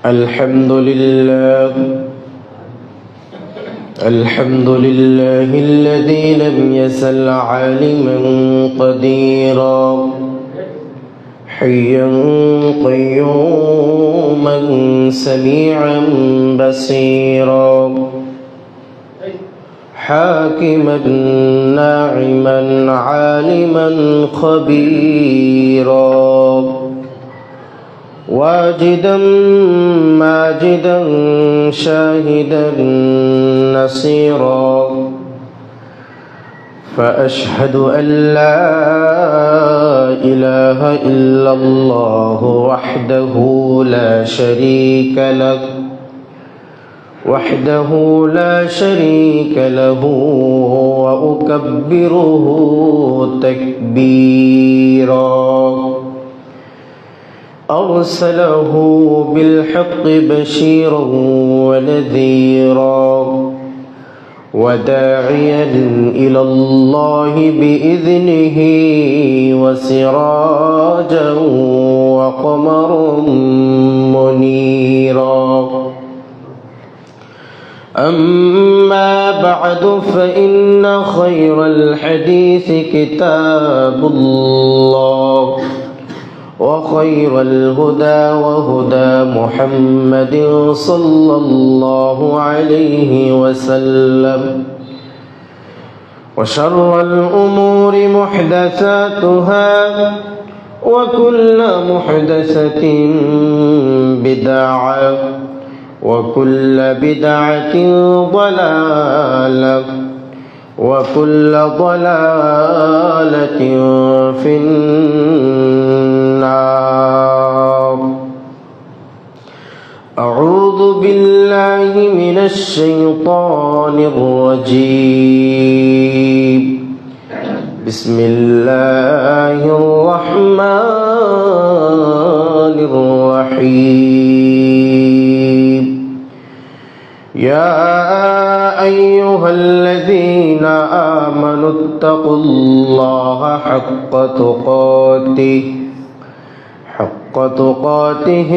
الحمد لله الذي لم يزل عالما قديرا حيا قيوما سميعا بصيرا حاكما ناعما عالما خبيرا واجدا ماجدا شاهدا نصيرا فأشهد أن لا إله إلا الله وحده لا شريك له وأكبره تكبيرا أرسله بالحق بشيرا ونذيرا وداعيا إلى الله بإذنه وسراجا وقمرا منيرا أما بعد فإن خير الحديث كتاب الله وخير الهدى وهدى محمد صلى الله عليه وسلم وشر الأمور محدثاتها وكل محدثة بدعة وكل بدعة ضلالة وكل ضلالة في النار. أعوذ بالله من الشيطان الرجيم. بسم الله الرحمن الرحيم. يا أيها الذين آمنوا اتقوا الله حق تقاته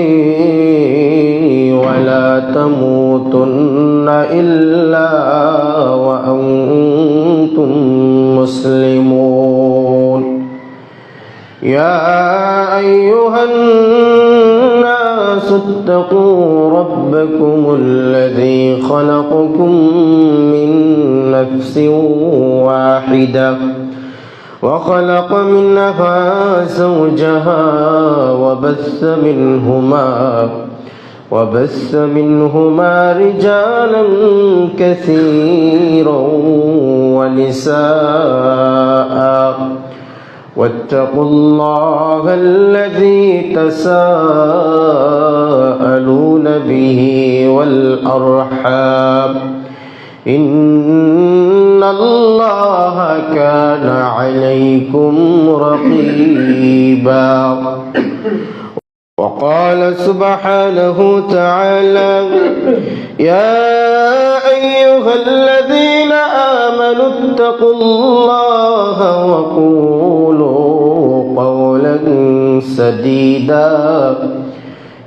ولا تموتن إلا وأنتم مسلمون. يا أيها الناس اتقوا ربكم الذي خلقكم من نفس واحدة وخلق منها زوجها وبث منهما رجالا كثيرا ونساء واتقوا الله الذي تساءلون به والأرحام إن الله كان عليكم رقيبا. وقال سبحانه تعالى يا أيها الذين آمنوا اتقوا الله وقولوا قولا سديدا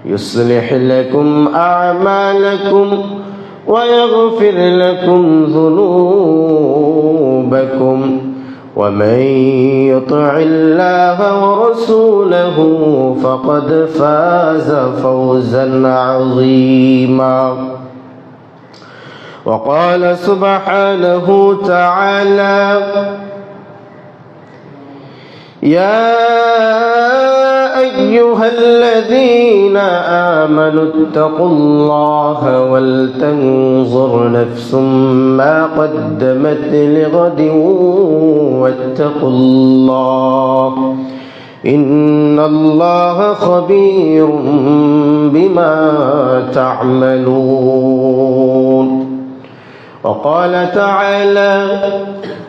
يصلح لكم أعمالكم ويغفر لكم ذنوبكم ومن يطع الله ورسوله فقد فاز فوزا عظيما. وقال سبحانه تعالى يا أيها الذين آمنوا اتقوا الله ولتنظر نفس ما قدمت لغد واتقوا الله إن الله خبير بما تعملون. وقال تعالى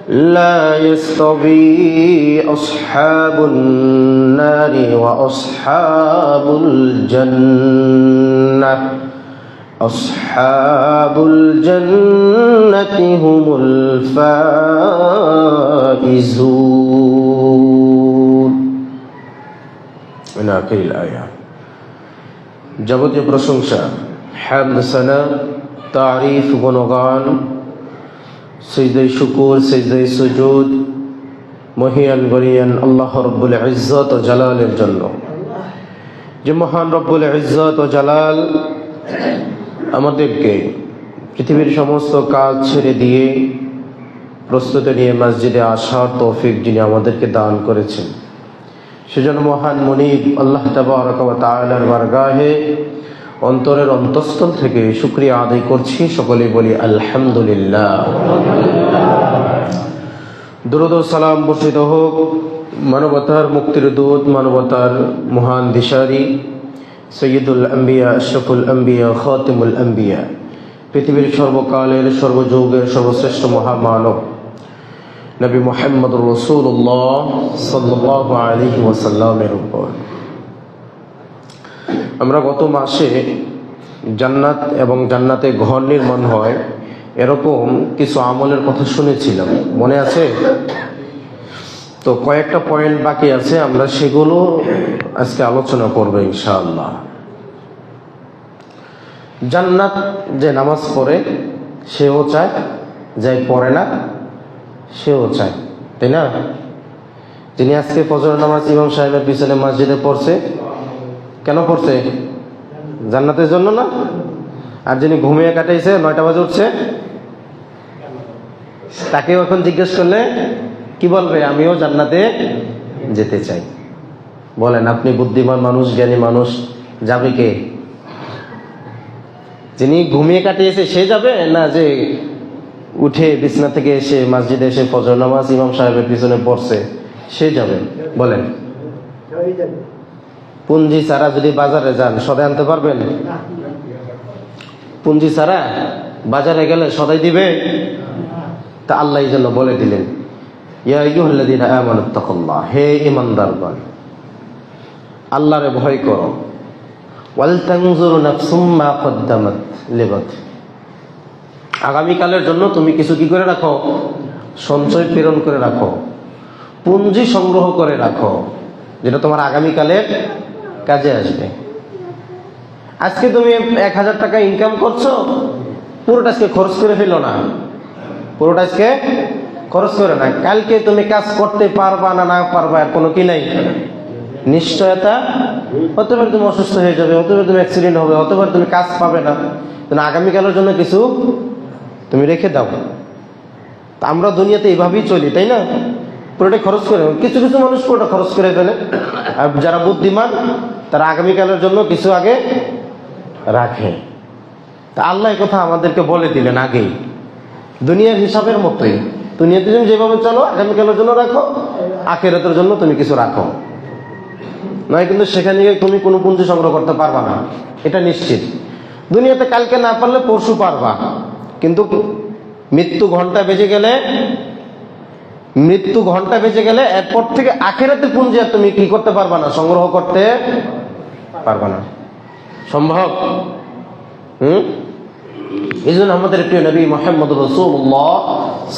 لا يستوي أصحاب النار وأصحاب الجنة أصحاب الجنة هم الفائزون. من آخر الآية. যাবতীয় প্রশংসা, হামদ, সানা, তারিফ, গুণগান, সিজদায়ে শুকর, সিজদায়ে সুজুদ মহিয়ান গরিয়ান আল্লাহ রব্বুল ইজ্জত ও জালালের জন্য। যে মহান রব্বুল ইজ্জত ও জালাল আমাদেরকে পৃথিবীর সমস্ত কাজ ছেড়ে দিয়ে প্রস্তুতি নিয়ে মসজিদে আসার তৌফিক যিনি আমাদেরকে দান করেছেন, সেজন্য মহান মুনিব আল্লাহ তাবারক ওয়া তাআলার বারগাহে অন্তরের অন্তঃস্থল থেকে শুকরিয়া আদায় করছি। সকলেই বলি আলহামদুলিল্লাহ। দুরূদ ও সালাম বর্ষিত হোক মানবতার মুক্তির দূত, মানবতার মহান দিশারি, সৈয়দুল আম্বিয়া, আশরাফুল আম্বিয়া, খাতিমুল আম্বিয়া, পৃথিবীর সর্বকালের সর্বযুগের সর্বশ্রেষ্ঠ মহামানব নবী মুহাম্মদুর রাসূলুল্লাহ সাল্লাল্লাহু আলাইহি ওয়াসাল্লামের উপর। আমরা গত মাসে জান্নাত এবং জান্নাতে ঘর নির্মাণ হয় এরকম কিছু আমলের কথা শুনেছিলাম, মনে আছে? তো কয়েকটা পয়েন্ট বাকি আছে, আমরা সেগুলো আজকে আলোচনা করব ইনশাআল্লাহ। জান্নাত যে নামাজ পড়ে সেও চায়, যে পড়ে না সেও চায়, তাই না? যিনি আজকে ফজর নামাজ ইমাম সাহেবের পিছনে মসজিদে পড়ছে, কেন পড়ছে? জান্নাতের জন্য না? আর যিনি ঘুমিয়ে কাটাইছে 9টা বাজে উঠছে, তাকেও এখন জিজ্ঞেস করলে কি বলবে? আমিও জান্নাতে যেতে চাই। বলেন, আপনি বুদ্ধিমান মানুষ, জ্ঞানী মানুষ, যাবে কে? যিনি ঘুমিয়ে কাটিয়েছে সে যাবে, না যে উঠে বিছনা থেকে এসে মসজিদে এসে ফজর নামাজ ইমাম সাহেবের পিছনে পড়ছে সে যাবে? বলেন। পুঞ্জি ছাড়া যদি বাজারে যান সদাই আনতে পারবেন? পুঞ্জি ছাড়া বাজারে গেলে সদাই দিবে? তা আল্লাহ এই জন্য বলে দিলেন, ইয়া আইয়ুহাল্লাযীনা আমানুত্তাকুল্লাহ, হে ঈমানদারগণ, আল্লাহরে ভয় করো। ওয়াল তানজুরু নাফসুম মা কদ্দামাত লিগাদ, আগামীকালের জন্য তুমি কিছু কি করে রাখো? সঞ্চয় প্রেরণ করে রাখো, পুঞ্জি সংগ্রহ করে রাখো, যেটা তোমার আগামীকালের কাজে আসবে। আজকে তুমি 1000 টাকা ইনকাম করছো, পুরোটা আজকে খরচ করে ফেলো না, পুরোটা আজকে খরচ করে না। কালকে তুমি কাজ করতে পারবা না, না পারবা, আর কোনো কি নাই, নিশ্চয়তা। হতে পারে তুমি অসুস্থ হয়ে যাবে, হতে পারে তুমি অ্যাক্সিডেন্ট হবে, হতে পারে তুমি কাজ পাবে না, কিন্তু আগামীকালের জন্য কিছু তুমি রেখে দাও। তা আমরা দুনিয়াতে এইভাবেই চলি, তাই না? পুরোটাই খরচ করে, কিছু কিছু মানুষ পুরোটা খরচ করে ফেলে, আর যারা বুদ্ধিমান তারা আগামীকালের জন্য কিছু আগে রাখে। তা আল্লাহ এই কথা আমাদেরকে বলে দিলেন আগেই, দুনিয়ার হিসাবের মতোই, দুনিয়াতে তুমি যেভাবে চলো আগামীকালের জন্য রাখো, আখিরাতের জন্য তুমি কিছু রাখো, নয় কিন্তু সেখানে গিয়ে তুমি কোনো পুঁজি সংগ্রহ করতে পারবা না, এটা নিশ্চিত। দুনিয়াতে কালকে না পারলে পরশু পারবা, কিন্তু মৃত্যু ঘন্টা বেজে গেলে এরপর থেকে আখিরাতে পুঁজি আর তুমি কি করতে পারবা না, সংগ্রহ করতে পারবা না, সম্ভব? এই জন্য আমাদের প্রিয় নবী মুহাম্মদ রাসূলুল্লাহ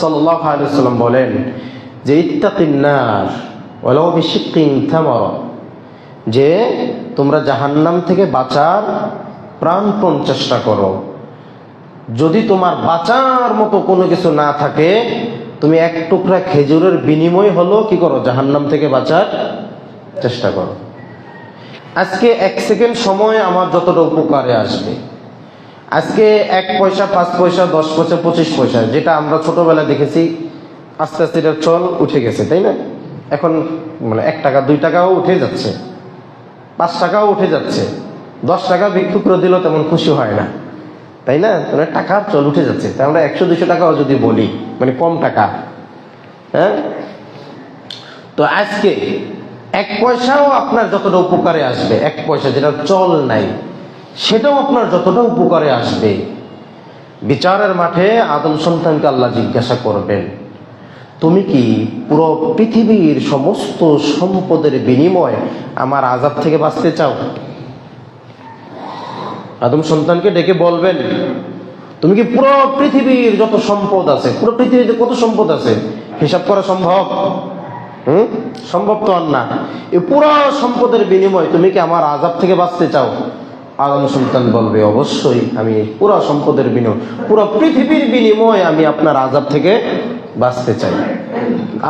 সাল্লাল্লাহু আলাইহি ওয়াসাল্লাম বলেন যে ইত্তাকিন নার ওয়ালাউ বিশিক্কিন তামরা, যে তোমরা জাহান্নাম থেকে বাঁচার প্রাণপণ চেষ্টা করো। যদি তোমার বাঁচার মতো কোনো কিছু না থাকে, তুমি এক টুকরা খেজুরের বিনিময় হলো কি করো, জাহান্নাম থেকে বাঁচার চেষ্টা করো। আজকে 1 সেকেন্ড সময় আমার যতটা উপকারে আসবে, আজকে 1 পয়সা, 5 পয়সা, 10 পয়সা, 25 পয়সা, যেটা আমরা ছোটবেলায় দেখেছি আস্তে আস্তে এটা চল উঠে গেছে, তাই না? এখন মানে 1 টাকা 2 টাকাও উঠে যাচ্ছে, 5 টাকাও উঠে যাচ্ছে, 10 টাকা ভিক্ষুকরা দিল তেমন খুশি হয় না, তাই না? মানে টাকার চল উঠে যাচ্ছে। তাই আমরা 100-200 টাকাও যদি বলি, মানে কম টাকা, হ্যাঁ? তো আজকে 1 পয়সাও আপনার যতটা উপকারে আসবে, 1 পয়সা যেটা চল নাই সেটাও আপনার যতটা উপকারে আসবে, বিচারের মাঠে আদম সন্তানকে আল্লাহ জিজ্ঞাসা করবেন, তুমি কি পুরো পৃথিবীর সমস্ত সম্পদের বিনিময়ে আমার আযাব থেকে বাঁচতে চাও? আদম সন্তানকে ডেকে বলবেন, তুমি কি পুরো পৃথিবীর যত সম্পদ আছে, পুরো পৃথিবীতে কত সম্পদ আছে হিসাব করা সম্ভব? সম্ভব তো আর না। এই পুরো সম্পদের বিনিময়ে তুমি কি আমার আযাব থেকে বাঁচতে চাও? আদম সন্তান বলবে, অবশ্যই আমি পুরো সম্পদের বিনিময়, পুরো পৃথিবীর বিনিময়ে আমি আপনার আযাব থেকে বাঁচতে চাই।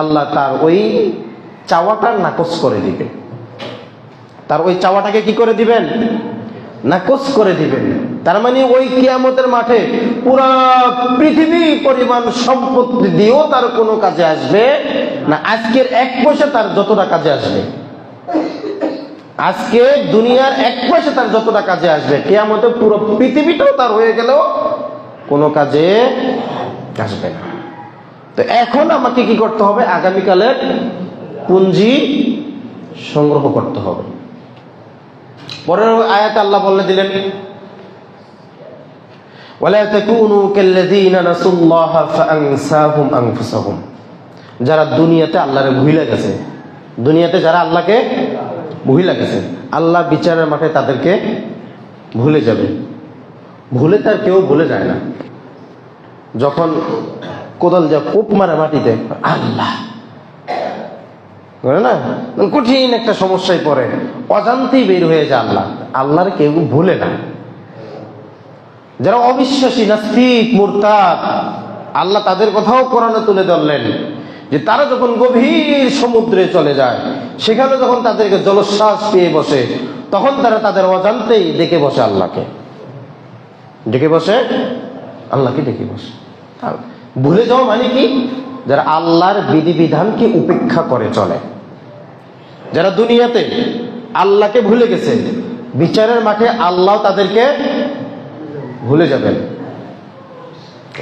আল্লাহ তার ওই চাওয়াটা নাকচ করে দিবে, তার ওই চাওয়াটাকে কি করে দিবেন? নাকচ করে দিবেন। তার মানে ওই কিয়ামতের মাঠে পুরা পৃথিবী পরিমাণ সম্পত্তি দিয়েও তার কোনো কাজে আসবে না, আজকের 1 পয়সা তার যতটা কাজে আসবে, আজকে দুনিয়ার 1 পয়সা তার যতটা কাজে আসবে, কিয়ামতে পুরো পৃথিবীটাও তার হয়ে গেলেও কোনো কাজে আসবে না। তো এখন আমাকে কি করতে হবে? আগামীকালের পুঁজি সংগ্রহ করতে হবে। পরের আয়াতে আল্লাহ বলে দিলেন, ওয়ালা তাকুনু কাল্লাযীনা নাসুল্লাহা ফাআনসাহুম আনফুসাহুম। যারা দুনিয়াতে আল্লাহরে ভুলে গেছে, দুনিয়াতে যারা আল্লাহকে ভুলে গেছে, আল্লাহ বিচারের মাঠে তাদেরকে ভুলে যাবে। ভুলে তার কেউ ভুলে যায় না। যখন কোদাল যা কূপ মারে মাটিতে, আল্লাহ না, কঠিন একটা সমস্যায় পড়ে, অজান্তেই বের হয়ে যায় আল্লাহ। আল্লাহর কেউ ভুলে না। যারা অবিশ্বাসী, নাস্তিক, মুরতাদ, আল্লাহ তাদের কথাও কোরআনে তুলে ধরলেন যে তারা যখন গভীর সমুদ্রে চলে যায়, সেখানে যখন তাদেরকে জলোচ্ছ্বাস পেয়ে বসে, তখন তারা তাদের অজান্তেই ডেকে বসে আল্লাহকে, ডেকে বসে আল্লাহকে ডেকে বসে। ভুলে যাওয়া মানে কি? যারা আল্লাহর বিধিবিধানকে উপেক্ষা করে চলে, যারা দুনিয়াতে আল্লাহকে ভুলে গেছে, বিচারের মাঠে আল্লাহ তাদেরকে ভুলে যাবেন।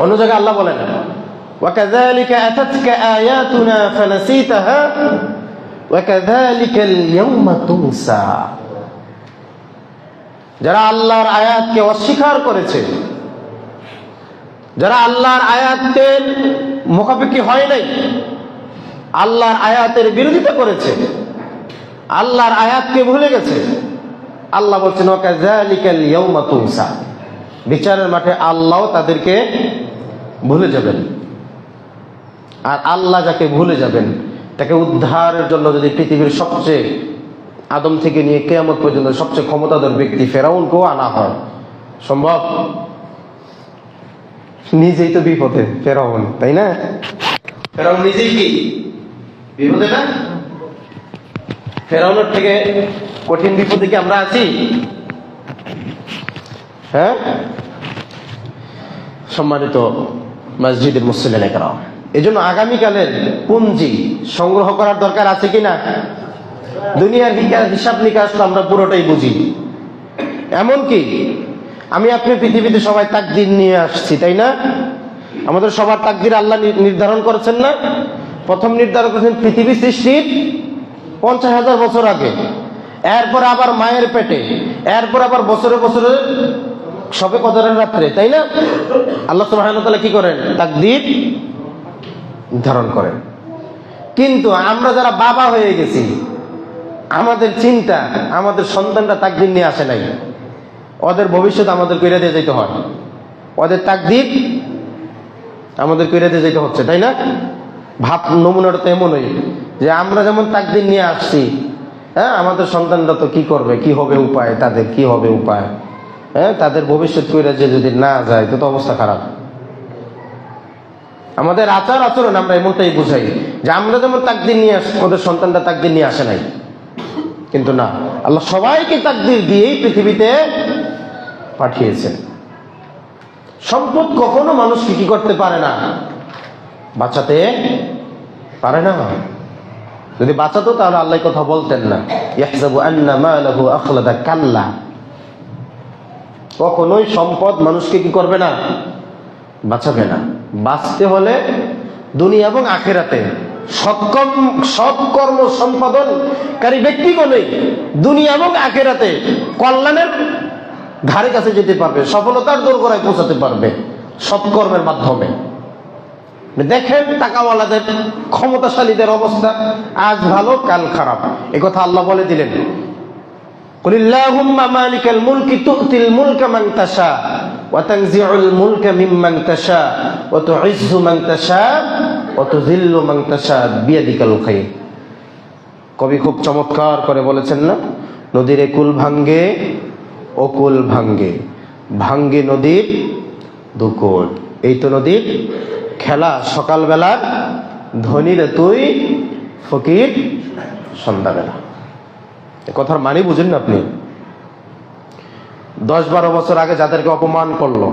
অন্য জায়গায় আল্লাহ বলেন, وَكَذَلِكَ أَتَتْكَ آيَاتُنَا فَنَسِيتَهَا وَكَذَلِكَ الْيَوْمَ تُنسَى। যারা আল্লাহর আয়াতকে অস্বীকার করেছে, যারা আল্লাহর আয়াতের মুখাপেক্ষী হয় নাই, আল্লাহর আয়াতের বিরোধিতা করেছে, আল্লাহর আয়াতকে ভুলে গেছে, আল্লাহ বলছেন ওয়াকাযালিকাল ইয়াউমা তুনসা। বিচারের মাঠে আল্লাহ তাদেরকে ভুলে যাবেন। আর আল্লাহ যাকে ভুলে যাবেন, তাকে উদ্ধারের জন্য যদি পৃথিবীর সবচেয়ে, আদম থেকে নিয়ে কিয়ামত পর্যন্ত সবচেয়ে ক্ষমতাধর ব্যক্তি ফেরাউনকেও আনা হয়, সম্ভব? নিজেই তো বিপদে ফেরাউন, তাই না? ফেরাউন নিজেই কি বিপদে না? ফেরাউনের থেকে কঠিন বিপদে কি আমরা আছি? হ্যাঁ? সম্মানিত মসজিদের মুসল্লিরা কেরাম, এই জন্য আগামীকালের পুঁজি সংগ্রহ করার দরকার আছে কিনা? দুনিয়ার হিসাব নিকাশ তো আমরা পুরোটাই বুঝি। এমনকি আমি আপনি পৃথিবীতে সবাই তাকদীর নিয়ে আসছি, তাই না? আমাদের সবার তাকদীর আল্লাহ নির্ধারণ করেছেন না? প্রথম নির্ধারণ করেছেন পৃথিবী সৃষ্টির 50,000 বছর আগে, এরপর আবার মায়ের পেটে, এরপর আবার বছরে বছরে সবে কদরের রাত্রে, তাই না? আল্লাহ সুবহানাহু ওয়া তাআলা কি করেন? তাকদীর নির্ধারণ করেন। কিন্তু আমরা যারা বাবা হয়ে গেছি, আমাদের চিন্তা, আমাদের সন্তানরা তাকদীর নিয়ে আসে নাই, ওদের ভবিষ্যৎ আমাদের কইরা দিয়ে যেতে হয়, ওদের তাকদীর আমাদের কইরা দিয়ে যেতে হচ্ছে, তাই না? ভাব নমুনাটা তো এমনই যে আমরা যেমন তাকদীর নিয়ে আসছি, হ্যাঁ, আমাদের সন্তানরা তো কি করবে, কি হবে উপায়, তাদের কি হবে উপায়, হ্যাঁ, তাদের ভবিষ্যৎ কইরা যে যদি না যায় তো অবস্থা খারাপ। আমাদের আচার আচরণ আমরা এমনটাই বুঝাই যে আমরা যেমন তাকদীর নিয়ে আসি, ওদের সন্তানরা তাকদীর নিয়ে আসে নাই। কিন্তু না, আল্লাহ সবাইকে তাকদীর দিয়েই পৃথিবীতে পাঠিয়েছেন। সম্পদ কখনো মানুষকে কি করতে পারে না? বাঁচাতে পারে না। যদি বাঁচাতো তাহলে আল্লাহ কথা বলতেন না, ইয়াহযাবু আন্না মালাহু আখলাদা, কাল্লা। কখনোই সম্পদ মানুষকে কি করবে না? বাঁচাবে না। বাঁচতে হলে দুনিয়া এবং আখিরাতে সৎকর্ম সম্পাদনকারী ব্যক্তিগণই দুনিয়া এবং আখিরাতে কল্যাণের ধারে কাছে যেতে পারবে, সফলতার দোরগোড়ায় পৌঁছাতে পারবে সৎকর্মের মাধ্যমে। দেখেন টাকাওয়ালাদের, ক্ষমতাশালীদের অবস্থা, আজ ভালো কাল খারাপ, একথা আল্লাহ বলে দিলেন। কুলিল্লাহুম্মা মালিকাল মুলকি তু'তিল মুলকা মান তাশা ওয়া তানজিউল মুলকা মিম্মান তাশা ওয়া তু'ইজ্জু মান তাশা ওয়া তুযিল্লু মান তাশা বিয়াদিকাল খায়র। কবি খুব চমৎকার করে বলেছেন না, নদীর কুল ভাঙ্গে অকুল ভাঙ্গে, ভাঙ্গে নদীর দুকুল। এই তো নদীর খেলা সকালবেলা, ধনীরে তুই ফকির সন্ধ্যাবেলা। এ কথার মানে বুঝেন না আপনি? 10-12 বছর আগে যাদেরকে অপমান করলো,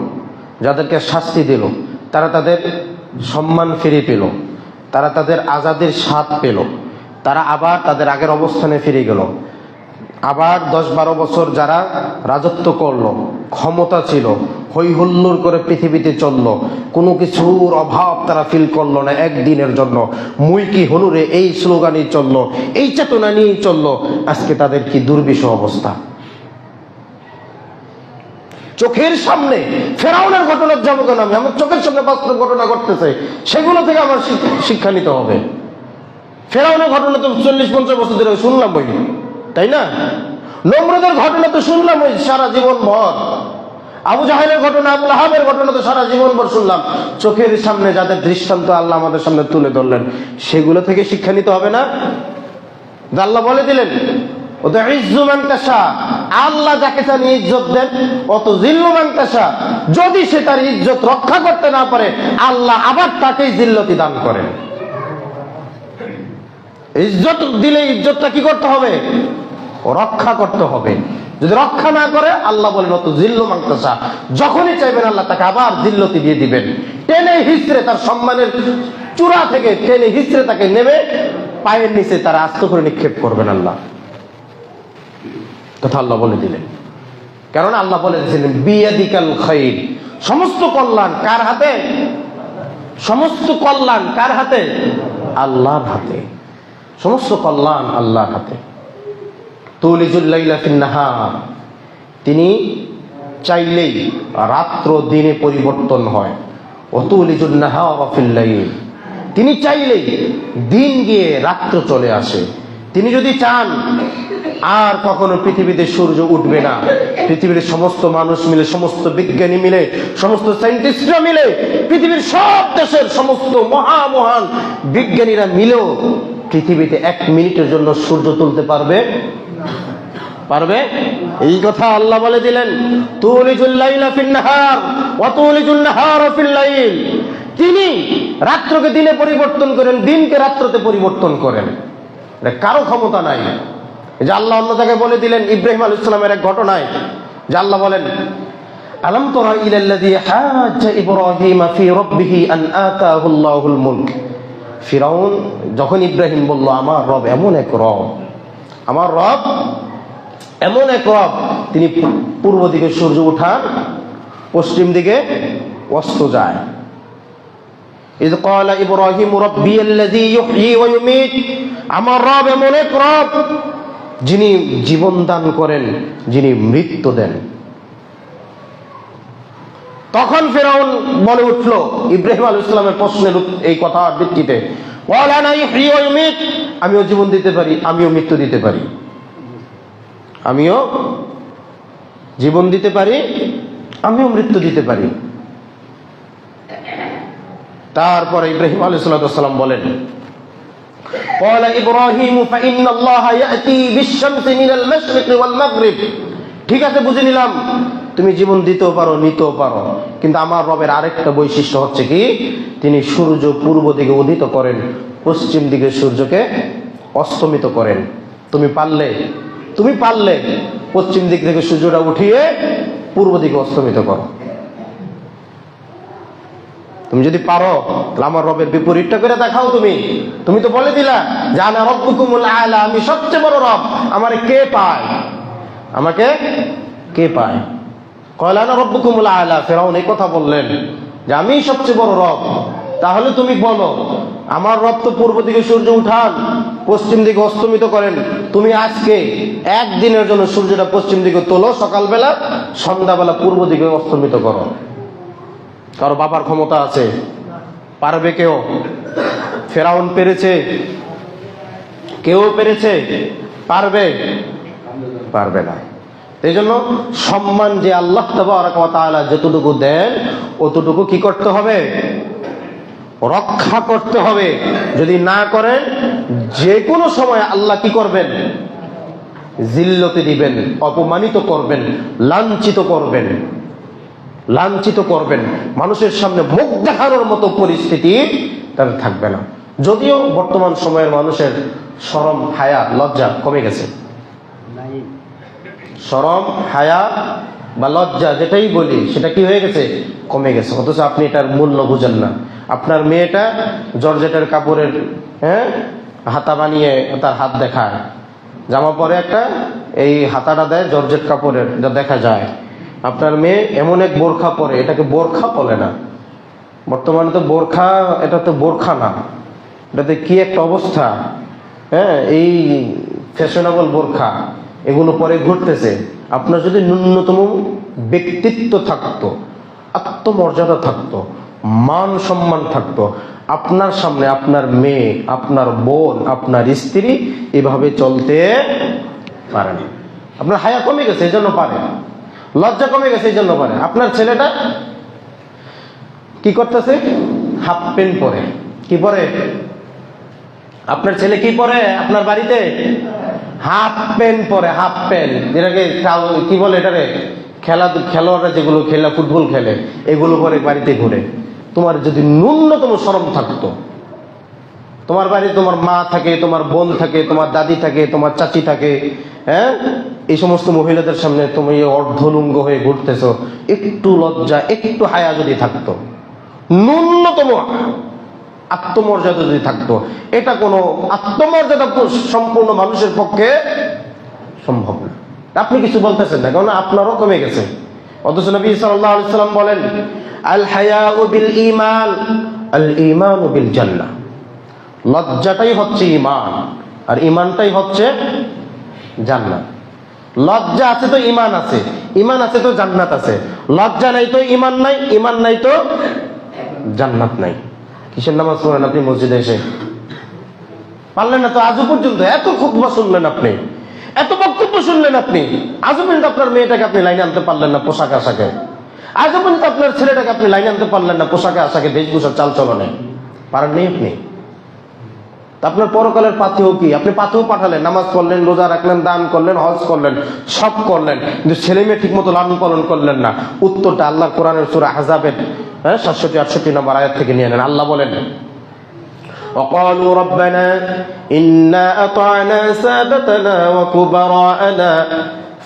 যাদেরকে শাস্তি দিল, তারা তাদের সম্মান ফিরে পেল, তারা তাদের আজাদির স্বাদ পেল, তারা আবার তাদের আগের অবস্থানে ফিরে গেল। আবার 10-12 বছর যারা রাজত্ব করলো, ক্ষমতা ছিল, হই হুল্লোড় করে পৃথিবীতে চললো, কোনো কিছুর অভাব তারা ফিল করলো না একদিনের জন্য, মুই কি হনুরে এই স্লোগানই চললো, এই চেতনা নিয়েই চললো। আজকে তাদের কি দুর্বিষহ অবস্থা। চোখের সামনে ফেরাউনের ঘটনা যাবো কেন? আমি আমার চোখের সামনে বাস্তব ঘটনা ঘটতেছে, সেগুলো থেকে আমার শিক্ষা নিতে হবে। ফেরাউনের ঘটনা তো 40-50 বছর ধরে শুনলাম বই, তাই না? নমরুদের ঘটনা তো শুনলাম ওই সারা জীবন ভর, আবু জাহেলের ঘটনা, আবু লাহাবের ঘটনা তো সারা জীবন ভর শুনলাম। চোখের সামনে যাদের দৃষ্টান্ত আল্লাহ আমাদের সামনে তুলে ধরলেন, সেগুলো থেকে শিক্ষা নিতে হবে না? আল্লাহ বলে দিলেন, ও তো ইজ্জু মান তাশা, আল্লাহ যাকে চান ইজ্জত দেন, অত জিল্লু মান তাশা, যদি সে তার ইজ্জত রক্ষা করতে না পারে আল্লাহ আবার তাকেই জিল্লতি দান করেন। ইজ্জত দিলে ইজ্জতটা কি করতে হবে? রক্ষা করতে হবে। যদি রক্ষা না করে আল্লাহ বলেন অত জিল্লু মান তাশা, যখনই চাইবেন আল্লাহ তাকে আবার জিল্লতি দিয়ে দিবেন। টেনে হিচড়ে তার সম্মানের চূড়া থেকে টেনে হিচড়ে তাকে নেমে পায়ের নিচে তারা আস্ত করে নিক্ষেপ করবেন আল্লাহ। কথা আল্লাহ বলে দিলেন, কারণ আল্লাহ বলে দিয়েছিলেন বিয়াদিকাল খাইর, সমস্ত কল্যাণ কার হাতে? সমস্ত কল্যাণ কার হাতে? আল্লাহর হাতে। সমস্ত কল্যাণ আল্লাহর হাতে। তুলিজুল লাইলা ফিন নাহার, তিনি চাইলেই রাত্র দিনে পরিবর্তন হয়। ও তুলিজুন নাহার ফিল লাইল, তিনি চাইলেই দিন গিয়ে রাত্র চলে আসে। তিনি যদি চান আর কখনো পৃথিবীতে সূর্য উঠবে না, পৃথিবীর সমস্ত মানুষ মিলে, সমস্ত বিজ্ঞানী মিলে, সমস্ত সায়েন্টিস্টরা মিলে, পৃথিবীর সব দেশের সমস্ত মহান বিজ্ঞানীরা মিলেও পৃথিবীতে 1 মিনিটের জন্য সূর্য তুলতে পারবে? পারবে? এই কথা আল্লাহ বলে দিলেন, তুলিজুল লাইলা ফিন নাহার ওয়া তুলিজুন নাহারা ফিল লাইল, তিনি রাত্রকে দিনে পরিবর্তন করেন, দিনকে রাত্রতে পরিবর্তন করেন। এটা কারো ক্ষমতা নাই। যে আল্লাহ অন্য জায়গায় বলে দিলেন ইব্রাহিম আলাইহিস সালামের এক ঘটনায়, যে আল্লাহ বলেন, আলাম তারা ইলাল্লাযী হাজ্জা ইব্রাহিম ফি রাব্বিহি আন আতাহুল্লাহুল মুলক। ফিরাউন যখন ইব্রাহিম বলল আমার রব এমন এক রব, আমার রব এমন এক রব, তিনি পূর্ব দিকে সূর্য উঠান, পশ্চিম দিকে অস্ত যায়। ইয ক্বালা ইব্রাহিম রাব্বিয়াল্লাযী ইউহয়ী ওয়া ইউমীত, আমার রব এমন এক রব যিনি জীবন দান করেন, যিনি মৃত্যু দেন। তখন ফিরআউন বলে উঠল ইব্রাহিম আলাইহিস সালামের প্রশ্নের এই কথার ভিত্তিতে, ক্বালা আনা ইউহয়ী ওয়া ইউমীত, আমিও জীবন দিতে পারি, আমিও মৃত্যু দিতে পারি, আমিও জীবন দিতে পারি, আমিও মৃত্যু দিতে পারি। তারপরে ইব্রাহিম আলাইহিস সালাম বলেন, ক্বালা ইব্রাহিম ফাইন্নাল্লাহা ইয়াতি বিশ-শামসি মিনাল মাশরিকি ওয়াল মাগরিব, ঠিক আছে বুঝে নিলাম তুমি জীবন দিতেও পারো, নিতেও পারো, কিন্তু আমার রবের আরেকটা বৈশিষ্ট্য হচ্ছে কি, তিনি সূর্য পূর্ব দিকে উদিত করেন, পশ্চিম দিকে সূর্যকে অস্তমিত করেন। তুমি পারলে পশ্চিম দিক থেকে সূর্যটা উঠিয়ে পূর্ব দিকে অস্তমিত করো। তুমি যদি পারো তাহলে আমার রবের বিপরীতটা করে দেখাও। তুমি তো বলে দিলা যে আনা রব্বুকুমুল আলা, আমি সবচেয়ে বড় রব, আমারে কে পায়? আমাকে কে পায়? ক্বালা আনা রব্বুকুমুল আলা, ফিরআউন এই কথা বললেন যে আমি সবচেয়ে বড় রব। তাহলে তুমি বলো আমার রব তো পূর্ব দিকে সূর্য উঠান, পশ্চিম দিকে অস্তমিত করেন, তুমি আজকে একদিনের জন্য সূর্যটা পশ্চিম দিকে তোলো, সকালবেলা, সন্ধ্যাবেলা পূর্ব দিকে অস্তমিত করো। কারো বাবার ক্ষমতা আছে? পারবে কেউ? ফিরআউন পেরেছে? কেউ পেরেছে? পারবে? পারবে না। এই জন্য সম্মান যে আল্লাহ তাবারাক ওয়া তাআলা যতটুকু দেন অতটুকু কি করতে হবে? রক্ষা করতে হবে। যদি না করেন যে কোনো সময় আল্লাহ কি করবেন? জিল্লতে দিবেন, অপমানিত করবেন, লাঞ্ছিত করবেন, লাঞ্ছিত করবেন, মানুষের সামনে মুখ দেখানোর মতো পরিস্থিতি তার থাকবে না। যদিও বর্তমান সময়ের মানুষের শরম, হায়া, লজ্জা কমে গেছে। শরম, হায়া বা লজ্জা যেটাই বলি সেটা কি হয়ে গেছে? কমে গেছে। অথচ আপনি এটার মূল্য বুঝেন না। আপনার মেয়েটা জর্জেটের কাপড়ের হাতা বানিয়ে তার হাত দেখায়, জামা পরে একটা এই হাতাটা দেয় জর্জেট কাপড়ের, যা দেখা যায়। আপনার মেয়ে এমন এক বোরখা পরে, এটাকে বোরখা বলে না বর্তমানে তো। বোরখা, এটা তো বোরখা না, এটাতে কি একটা অবস্থা। এই ফ্যাশনেবল বোরখা এগুলো পরে ঘুরতেছে। আপনার যদি ন্যূনতম ব্যক্তিত্ব থাকতো, আত্মমর্যাদা থাকতো, মান সম্মান থাকতো, আপনার সামনে আপনার মেয়ে, আপনার বোন, আপনার স্ত্রী এভাবে চলতে পারে না। আপনার হায়া কমে গেছে এই জন্য পারে, লজ্জা কমে গেছে এই জন্য পারে। আপনার ছেলেটা কি করতেছে? হাফ প্যান্ট পরে। কি পরে? আপনার ছেলে কি পরে আপনার বাড়িতে? হাফ প্যান্ট পরে। হাফ প্যান্ট, যেটাকে কি বলে, এটারে খেলোয়াড়রা যেগুলো খেলে, ফুটবল খেলে, এগুলো পরে বাড়িতে ঘুরে। তোমার যদি ন্যূনতম শরম থাকতো, তোমার বাড়ি তোমার মা থাকে, তোমার বোন থাকে, তোমার দাদি থাকে, তোমার চাচি থাকে, এই সমস্ত মহিলাদের সামনে তুমি অর্ধলুঙ্গ হয়ে ঘুরতেছো, একটু লজ্জা, একটু হায়া যদি থাকতো, ন্যূনতম আত্মমর্যাদা যদি থাকতো, এটা কোনো আত্মমর্যাদা সম্পূর্ণ মানুষের পক্ষে সম্ভব না। আপনি কিছু বলতেছেন না, কারণ আপনারও কমে গেছে। অথচ নবী সাল্লাল্লাহু আলাইহি ওয়াসাল্লাম বলেন, আল হায়াউ বিল ঈমান, আল ঈমানু বিল জান্নাহ। লজ্জাটাই হচ্ছে ঈমান, আর ঈমানটাই হচ্ছে জান্নাত। লজ্জা আছে তো ঈমান আছে, ঈমান আছে তো জান্নাত আছে। লজ্জা নাই তো ঈমান নাই, ঈমান নাই তো জান্নাত নাই। কিসের নামাজ পড়েন আপনি মসজিদে এসে? পারলেন না তো আজও পর্যন্ত। এত খুতবা শুনলেন আপনি, এত বক্তব্য শুনলেন আপনি, আজও পর্যন্ত আপনার মেয়েটাকে আপনি লাইনে আনতে পারলেন না পোশাক আশাকে। আজও পর্যন্ত আপনার ছেলেটাকে আপনি লাইনে আনতে পারলেন না পোশাকে আশাকে, বেশভূষার চাল চলনে পারেননি আপনি। আপনার পরকালের পাথেও কি? আপনি পাথেও পাঠালেন, নামাজ পড়লেন, রোজা রাখলেন, দান করলেন, হজ করলেন, সব করলেন, কিন্তু ছেলে মেয়ে ঠিক মতো লালন পালন করলেন না। উত্তরটা আল্লাহ কোরআনের সূরা আহজাবের 67-68 নম্বর আয়াত থেকে নিয়ে নেন। আল্লাহ বলেন, وقالوا ربنا إنا أطعنا سادتنا وكبراءنا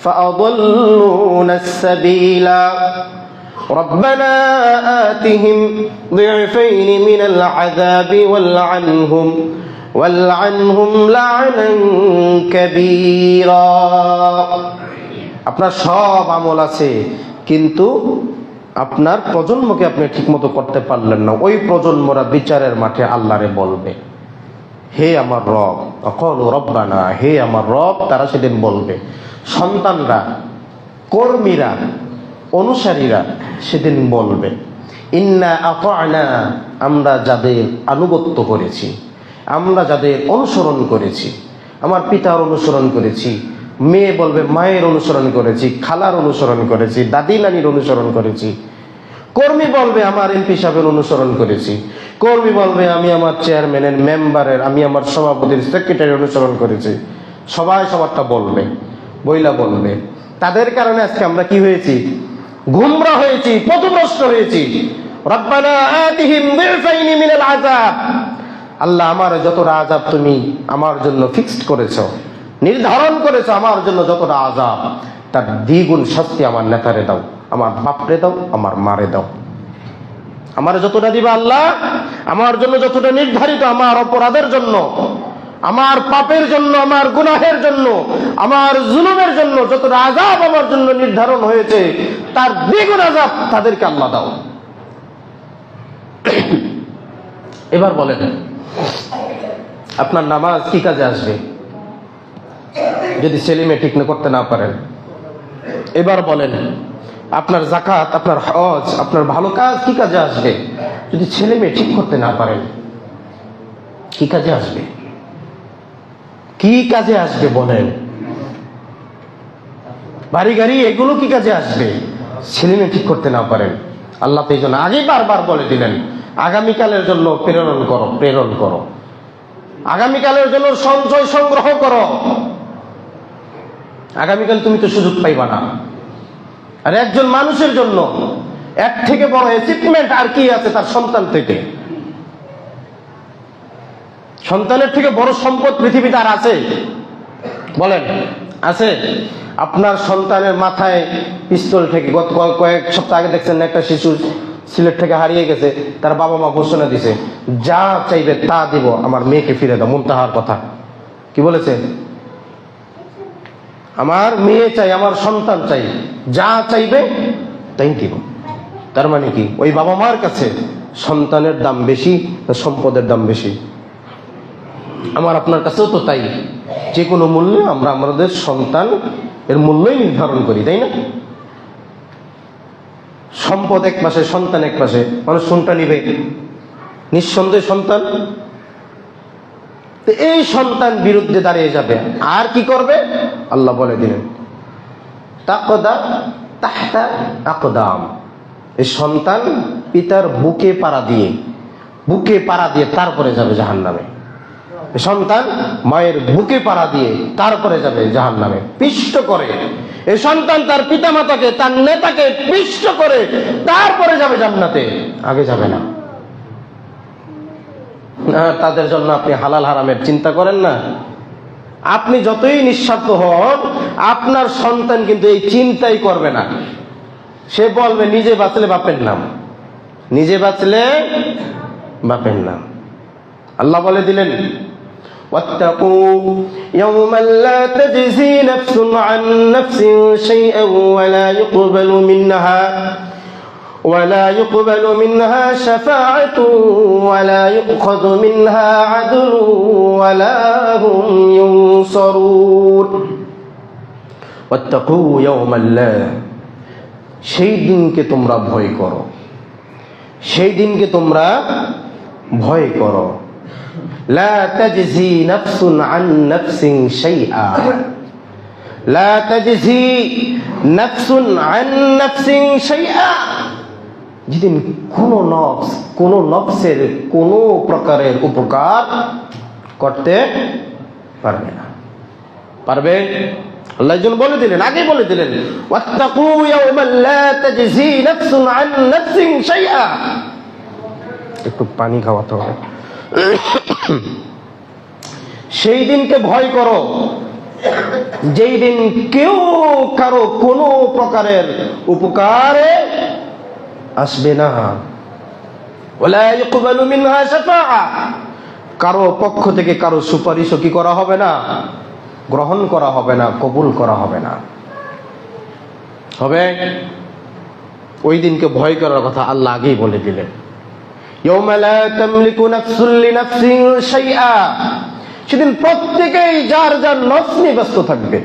فأضلونا السبيلا ربنا آتهم ضعفين من العذاب والعنهم لعنا كبيرا। আপনার সব আমল আছে, কিন্তু আপনার প্রজন্মকে আপনি ঠিকমতো করতে পারলেন না। ওই প্রজন্মরা বিচারের মাঠে আল্লাহরে বলবে, হে আমার রব, ক্বালু রব্বানা, হে আমার রব, তারা সেদিন বলবে। সন্তানরা, কর্মীরা, অনুসারীরা সেদিন বলবে, ইন্না আতা'না, আমরা যাদের আনুগত্য করেছি, আমরা যাদের অনুসরণ করেছি, আমার পিতার অনুসরণ করেছি। মেয়ে বলবে মায়ের অনুসরণ করেছি, খালার অনুসরণ করেছি, দাদি নানির অনুসরণ করেছি। কর্মী বলবে আমার এমপি সাহেবের অনুসরণ করেছি। কর্মী বলবে আমি আমার চেয়ারম্যানের, মেম্বারের, আমি আমার সভাপতির, সেক্রেটারির অনুসরণ করেছি। সবাই সবারটা বলবে, বইলা বলবে। তাদের কারণে আজকে আমরা কি হয়েছি? গুমরা হয়েছি, পথভ্রষ্ট হয়েছি। রব্বানা আতিহিম দিফাইনি মিনাল আযাব, আল্লাহ আমার যতটা আযাব তুমি আমার জন্য ফিক্সড করেছো, নির্ধারণ করেছো, আমার জন্য যতটা আযাব, তার দ্বিগুণ শাস্তি আমার নেতারে দাও, আমার বাপরে দাও, আমার মারে দাও। আমার যতটা দিবা আল্লাহ, আমার জন্য যতটা নির্ধারিত, আমার অপরাধের জন্য, আমার পাপের জন্য, আমার গুনাহের জন্য, আমার জুলুমের জন্য যতটা আযাব আমার জন্য নির্ধারণ হয়েছে, তার দ্বিগুণ আযাব তাদেরকে আল্লাহ দাও। এবার বলেন, আপনার নামাজ কি কাজে আসবে যদি ছেলে মেয়ে ঠিক করতে না পারেন? এবার বলেন, আপনার যাকাত, আপনার হজ, আপনার ভালো কাজ কি কাজে আসবে যদি ছেলে মেয়ে ঠিক করতে না পারেন? কি কাজে আসবে? কি কাজে আসবে বলেন? বাড়ি গাড়ি এগুলো কি কাজে আসবে ছেলে মেয়ে ঠিক করতে না পারেন? আল্লাহ তো এই জন্য আগেই বারবার বলে দিলেন, আগামীকালের জন্য প্রেরণ করো, প্রেরণ করো, আগামীকালের জন্য সঞ্চয় সংগ্রহ করো। আগামীকাল তুমি তো সুযোগ পাইবা না। আর একজন মানুষের জন্য এর থেকে বড় অ্যাচিভমেন্ট আর কি আছে তার সন্তান থেকে? সন্তানের থেকে বড় সম্পদ পৃথিবীতে আর আছে? বলেন, আছে? আপনার সন্তানের মাথায় পিস্তল থেকে গত কয়েক সপ্তাহ আগে দেখছেন একটা শিশু সিলেট থেকে হারিয়ে গেছে, তার বাবা মা ঘোষণা দিছে যা চাইবে তা দিব, আমার মেয়েকে ফিরে দাও। মুনতাহার কথা কি বলেছে? আমার মেয়ে চাই, আমার সন্তান চাই, যা চাইবে তাই দিব। তার মানে কি ওই বাবা মার কাছে সন্তানের দাম বেশি না সম্পদের দাম বেশি? আমার আপনার কাছেও তো তাই। যে কোনো মূল্যে আমরা আমাদের সন্তান এর মূল্যই নির্ধারণ করি, তাই না? সম্পদ এক পাশে, সন্তান এক পাশে, মানুষ কোনটা নিবে? নিঃসন্দেহে সন্তান। তো এই সন্তান বিরুদ্ধে দাঁড়িয়ে যাবে আর কি করবে? আল্লাহ বলে দিলেন তাকদা তাহতা আকদাম। এই সন্তান পিতার বুকে পাড়া দিয়ে তারপরে যাবে জাহান্নামে। সন্তান মায়ের বুকে পাড়া দিয়ে তারপরে যাবে জাহান্নামে। পিষ্ট করে এই সন্তান তার পিতামাতাকে, তার নেতাকে পিষ্ট করে তারপরে যাবে জান্নাতে, আগে যাবে না। তাদের জন্য আপনি হালাল হারামের চিন্তা করেন না। আপনি যতই নিঃস্বার্থ হন, আপনার সন্তান কিন্তু এই চিন্তাই করবে না। সে বলবে নিজে বাঁচলে বাপের নাম, নিজে বাঁচলে বাপের নাম। আল্লাহ বলে দিলেন واتقوا يوما لا تجزي نفس عن نفس شيئا ولا يقبل منها شفاعة ولا يؤخذ منها عدل ولا هم ينصرون واتقوا يوما لا, সেই দিনকে তোমরা ভয় করো, সেই দিনকে তোমরা ভয় করো। লা তাজজি নাফসুন আন নাফসিন শাইআ, লা তাজজি নাফসুন আন নাফসিন শাইআ, যেদিন কোন নফসের কোন প্রকারের উপকার করতে পারবে না। পারবে? আল্লাহ যেন বলে দিলেন, আগে বলে দিলেন ওয়াত্তাকু ইয়াওমান লা তাজজি নাফসুন আন নাফসিন শাইআ। একটু পানি খাওয়াতে হবে। সেই দিনকে ভয় করো যেই দিন কেউ কারো কোনো প্রকারের উপকারে আসবে না। ওয়ালা ইকবালু মিনহা শাফাআ, কারো পক্ষ থেকে কারো সুপারিশও কি করা হবে না? গ্রহণ করা হবে না, কবুল করা হবে না। হবে? ওই দিনকে ভয় করার কথা আল্লাহ আগেই বলে দিলেন। ইয়াওমা লা তামলিকু নাফসুন লিনাফসিন শাইআ, সেদিন প্রত্যেকেই যার যার নফস নিয়ে ব্যস্ত থাকবে।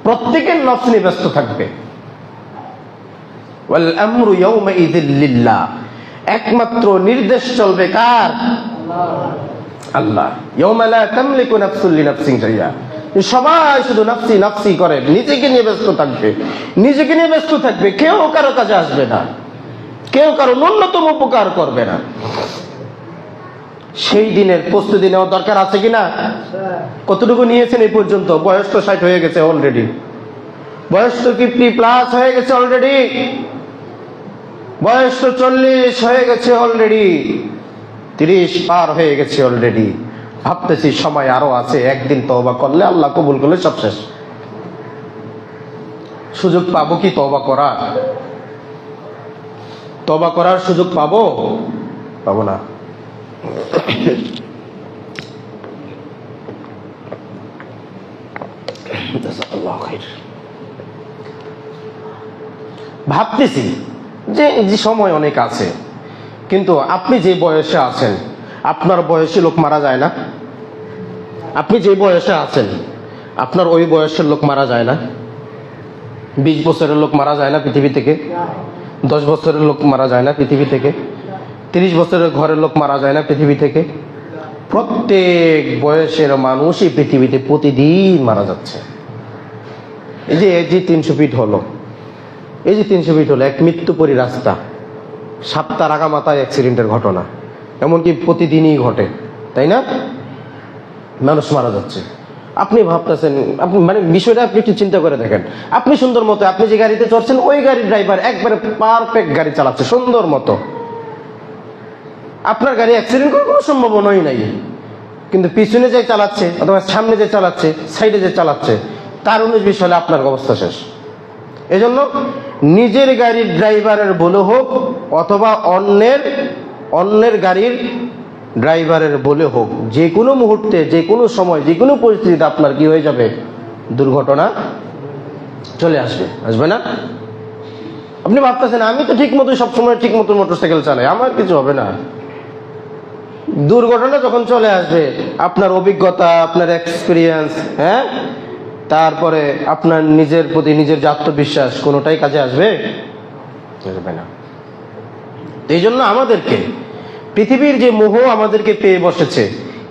প্রত্যেকের নফস নিয়ে ব্যস্ত থাকবে। ওয়াল আমরু ইয়াওমাইযিল লিল্লাহ, একমাত্র নির্দেশ চলবে কার? আল্লাহ। ইয়াওমা লা তামলিকু নাফসুন লিনাফসিন শাইআ, সবাই শুধু নাফসি নাফসি করে নিজেকে নিয়ে ব্যস্ত থাকবে, কেউ কারো কাজে আসবে না, কেউ কারো ন্যূনতম উপকার করবে না। সেই দিনের প্রস্তুতি নেওয়া দরকার আছে কিনা? কতটুকু নিয়েছেন এই পর্যন্ত? বয়স তো 60 হয়ে গেছে অলরেডি, বয়স তো 50+ হয়ে গেছে অলরেডি, বয়স তো 40 হয়ে গেছে অলরেডি, 30 পার হয়ে গেছে অলরেডি। ভাবতেছি সময় আরো আছে, একদিন তওবা করলে, আল্লাহ কবুল করলে সব শেষ। সুযোগ পাবো কি তওবা করার? তওবা করার সুযোগ পাবো না। ভাবতেছি যে সময় অনেক আছে, কিন্তু আপনি যে বয়সে আছেন, আপনার বয়সী লোক মারা যায় না? আপনি যে বয়সে আছেন আপনার ওই বয়সের লোক মারা যায় না? 20 বছরের লোক মারা যায় না পৃথিবী থেকে? 10 বছরের লোক মারা যায় না পৃথিবী থেকে? 30 বছরের ঘরের লোক মারা যায় না পৃথিবী থেকে? প্রত্যেক বয়সের মানুষই পৃথিবীতে প্রতিদিন মারা যাচ্ছে। এই যে 300 ফিট হলো, এই যে 300 ফিট হলো এক মৃত্যুপরী রাস্তা, 7টা রাগামাথায় অ্যাক্সিডেন্টের ঘটনা, এমনকি প্রতিদিনই ঘটে, তাই না? মানুষ মারা যাচ্ছে, আপনি ভাবতেছেন, আপনি মানে বিষয়টা আপনি একটু চিন্তা করে দেখেন। আপনি সুন্দর মতো আপনি যে গাড়িতে চড়ছেন ওই গাড়ির ড্রাইভার একবারে পারফেক্ট গাড়ি চালাচ্ছে সুন্দর মতো, আপনার গাড়ি অ্যাক্সিডেন্ট করার কোনো সম্ভাবনাই নাই, কিন্তু পিছনে যে চালাচ্ছে অথবা সামনে যে চালাচ্ছে সাইডে যে চালাচ্ছে তার 19-20 হলে আপনার অবস্থা শেষ। এজন্য নিজের গাড়ির ড্রাইভারের বলে হোক অথবা অন্যের গাড়ির ড্রাইভারের বলে হোক, যে কোনো মুহূর্তে যে কোনো সময় যে কোনো পরিস্থিতিতে আপনার কি হয়ে যাবে, দুর্ঘটনা চলে আসবে না? আপনি ভাবতেছেন আমি তো ঠিক মতো সবসময় ঠিক মতো মোটরসাইকেল চালাই, আমার কিছু হবে না। দুর্ঘটনা যখন চলে আসবে আপনার অভিজ্ঞতা, আপনার এক্সপিরিয়েন্স, হ্যাঁ, তারপরে আপনার নিজের প্রতি নিজের যে আত্মবিশ্বাস, কোনোটাই কাজে আসবে না। এই জন্য আমাদেরকে পৃথিবীর যে মোহ আমাদেরকে পেয়ে বসেছে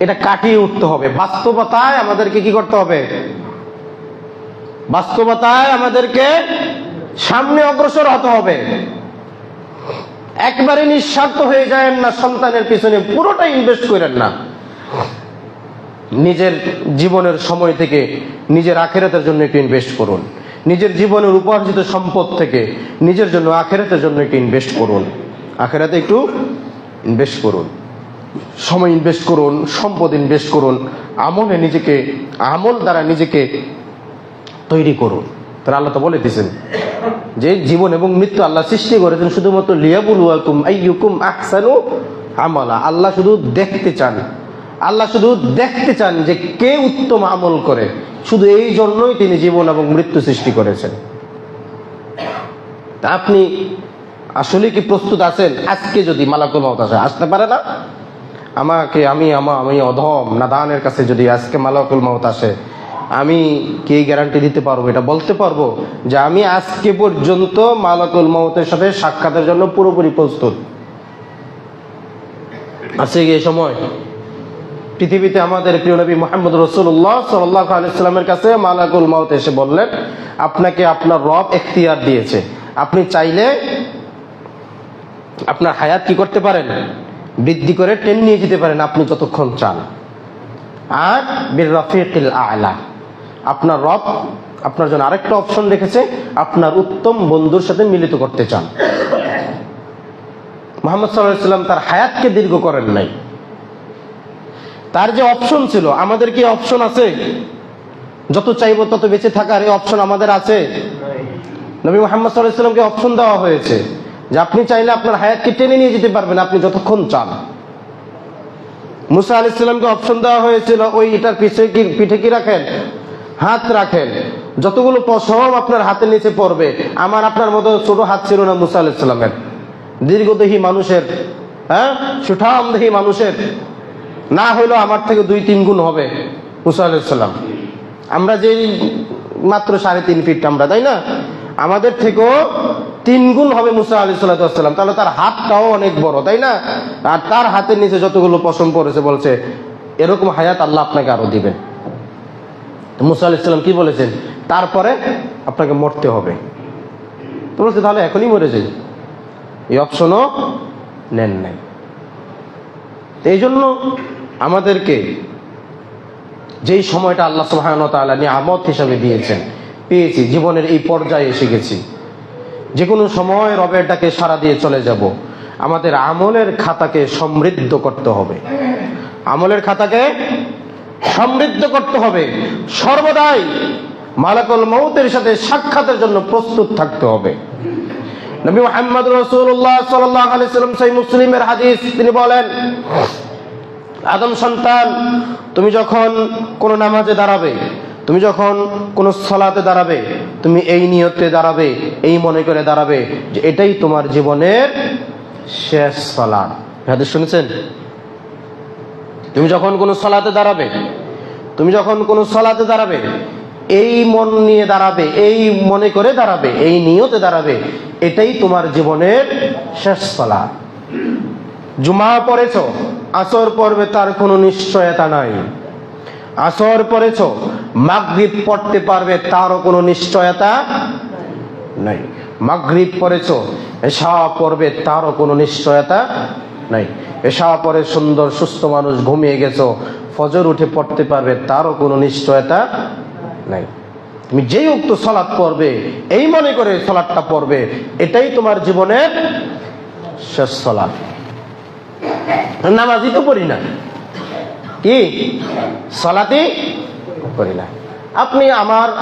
এটা কাটিয়ে উঠতে হবে। বাস্তবতায় আমাদেরকে কি করতে হবে? বাস্তবতায় আমাদেরকে সামনে অগ্রসর হতে হবে। একবারে নিঃস্বার্থ হয়ে যায় না, সন্তানের পিছনে পুরোটা ইনভেস্ট করেন না। নিজের জীবনের সময় থেকে নিজের আখিরাতের জন্য একটু ইনভেস্ট করুন। নিজের জীবনের উপার্জিত সম্পদ থেকে নিজের জন্য আখিরাতের জন্য একটু ইনভেস্ট করুন। আখিরাতে একটু ইনভেস্ট করুন, সময় ইনভেস্ট করুন, সম্পদ ইনভেস্ট করুন, আমল দ্বারা নিজেকে তৈরি করুন। তারা আল্লাহ তো বলে দিয়েছেন যে জীবন এবং মৃত্যু আল্লাহ সৃষ্টি করেছেন শুধুমাত্র লিয়াবুলুয়াকুম আইয়ুকুম আহসানু আমালা। আল্লাহ শুধু দেখতে চান যে কে উত্তম আমল করে। শুধু এই জন্যই তিনি জীবন এবং মৃত্যু সৃষ্টি করেছেন। তা আপনি আসলে কি প্রস্তুত আছেন? আজকে যদি মালাকুল মউত আসতে পারে না, আমি অধম নাদানের কাছে যদি আজকে মালাকুল মউত আসে, আমি কি গ্যারান্টি দিতে পারবো, এটা বলতে পারবো যে আমি আজকে পর্যন্ত মালাকুল মউতের সাথে সাক্ষাতের জন্য পুরোপুরি প্রস্তুত? আছে কি এই সময়? পৃথিবীতে আমাদের প্রিয় নবী মুহাম্মদ রাসূলুল্লাহ সাল্লাল্লাহু আলাইহি ওয়াসাল্লামের কাছে মালাকুল মউত এসে বললেন, আপনাকে আপনার রব এখতিয়ার দিয়েছে, আপনি চাইলে আপনার হায়াত কি করতে পারেন, বৃদ্ধি করে টেনে নিয়ে যেতে পারেন আপনি যতক্ষণ চান। আর বির রাফিকিল আ'লা, আপনার রব আপনার জন্য আরেকটা অপশন রেখেছে, আপনার উত্তম বন্ধুর সাথে মিলিত করতে চান। মুহাম্মদ সাল্লাল্লাহু আলাইহি ওয়াসাল্লাম তার হায়াতকে দীর্ঘ করেন নাই। তার যে অপশন ছিল, আমাদের কি অপশন আছে? যত চাইবো তত বেঁচে থাকার এই অপশন আমাদের আছে? নবী মুহাম্মদ সাল্লাল্লাহু আলাইহি ওয়াসাল্লামকে অপশন দেওয়া হয়েছে যে আপনি চাইলে আপনার হায়াতকে টেনে নিয়ে যেতে পারবেন আপনি যতক্ষণ চান। মুসা আলাইহিস সালামকে অপশন দেওয়া হয়েছিল, ওই এটার পিঠে কি রাখেন, হাত রাখেন, যতগুলো পশম আপনার হাতের নিচে পড়বে। আমার আপনার মতো ছোট হাত ছিল না মুসা আলাইহিস সালামের, দীর্ঘদেহী মানুষের, হ্যাঁ, সুঠামদেহী মানুষের, না হইলো আমার থেকে 2-3 গুণ হবে মুসা আলাইহিস সালাম। আমরা যে মাত্র 3.5 ফিট আমরা, তাই না? আমাদের থেকেও 3 গুণ হবে মুসা আলাইহিস সালাম। তাহলে তার হাতটাও অনেক বড়, তাই না? আর তার হাতের নিচে যতগুলো পশম পড়েছে, বলছে এরকম হায়াত আল্লাহ আপনাকে আরো দিবেন। মুসা আলাইহিস সালাম কি বলেছেন? তারপরে আপনাকে মরতে হবে। তো বলছে তাহলে এখনই মরে যাই, এই অপশনও নেন নাই। এই জন্য আমাদেরকে যেই সময়টা আল্লাহ সুবহানাহু ওয়া তাআলা নিয়ামত হিসেবে দিয়েছেন, পেয়েছি, জীবনের এই পর্যায়ে এসে গেছি, যে কোনো সময় রবের ডাকে সাড়া দিয়ে চলে যাব। আমাদের আমলের খাতাকে সমৃদ্ধ করতে হবে, আমলের খাতাকে সমৃদ্ধ করতে হবে। সর্বদাই মালাকুল মউতের সাথে সাক্ষাতের জন্য প্রস্তুত থাকতে হবে। নবী মুহাম্মদ রাসূলুল্লাহ সাল্লাল্লাহু আলাইহি ওয়াসাল্লাম সহিহ মুসলিমের হাদিস, তিনি বলেন, আদম সন্তান, তুমি যখন কোন নামাজে দাঁড়াবে, তুমি যখন কোন সালাতে দাঁড়াবে, তুমি এই নিয়তে দাঁড়াবে, এই মনে করে দাঁড়াবে যে এটাই তোমার জীবনের শেষ সালাত। হাদিস শুনেছেন? তুমি যখন কোন সালাতে দাঁড়াবে, তুমি যখন কোন সালাতে দাঁড়াবে, এই মন নিয়ে দাঁড়াবে, এই মনে করে দাঁড়াবে, এই নিয়তে দাঁড়াবে, এটাই তোমার জীবনের শেষ সালাত। জুমা পড়েছো, আসর পড়বে তার কোনো নিশ্চয়তা নাই। আসর পড়েছো, মাগরিব পড়তে পারবে তারও কোনো নিশ্চয়তা নাই। মাগরিব পড়েছো, এশা পড়বে তারও কোনো নিশ্চয়তা নাই। এশা পরে সুন্দর সুস্থ মানুষ ঘুমিয়ে গেছো, ফজর উঠে পড়তে পারবে তারও কোনো নিশ্চয়তা নাই। তুমি যেই উক্ত সালাত পড়বে এই মনে করে সালাতটা পড়বে, এটাই তোমার জীবনের শেষ সালাত। নামাজই তো পড়ি না, কি সালাতই করি না। আপনি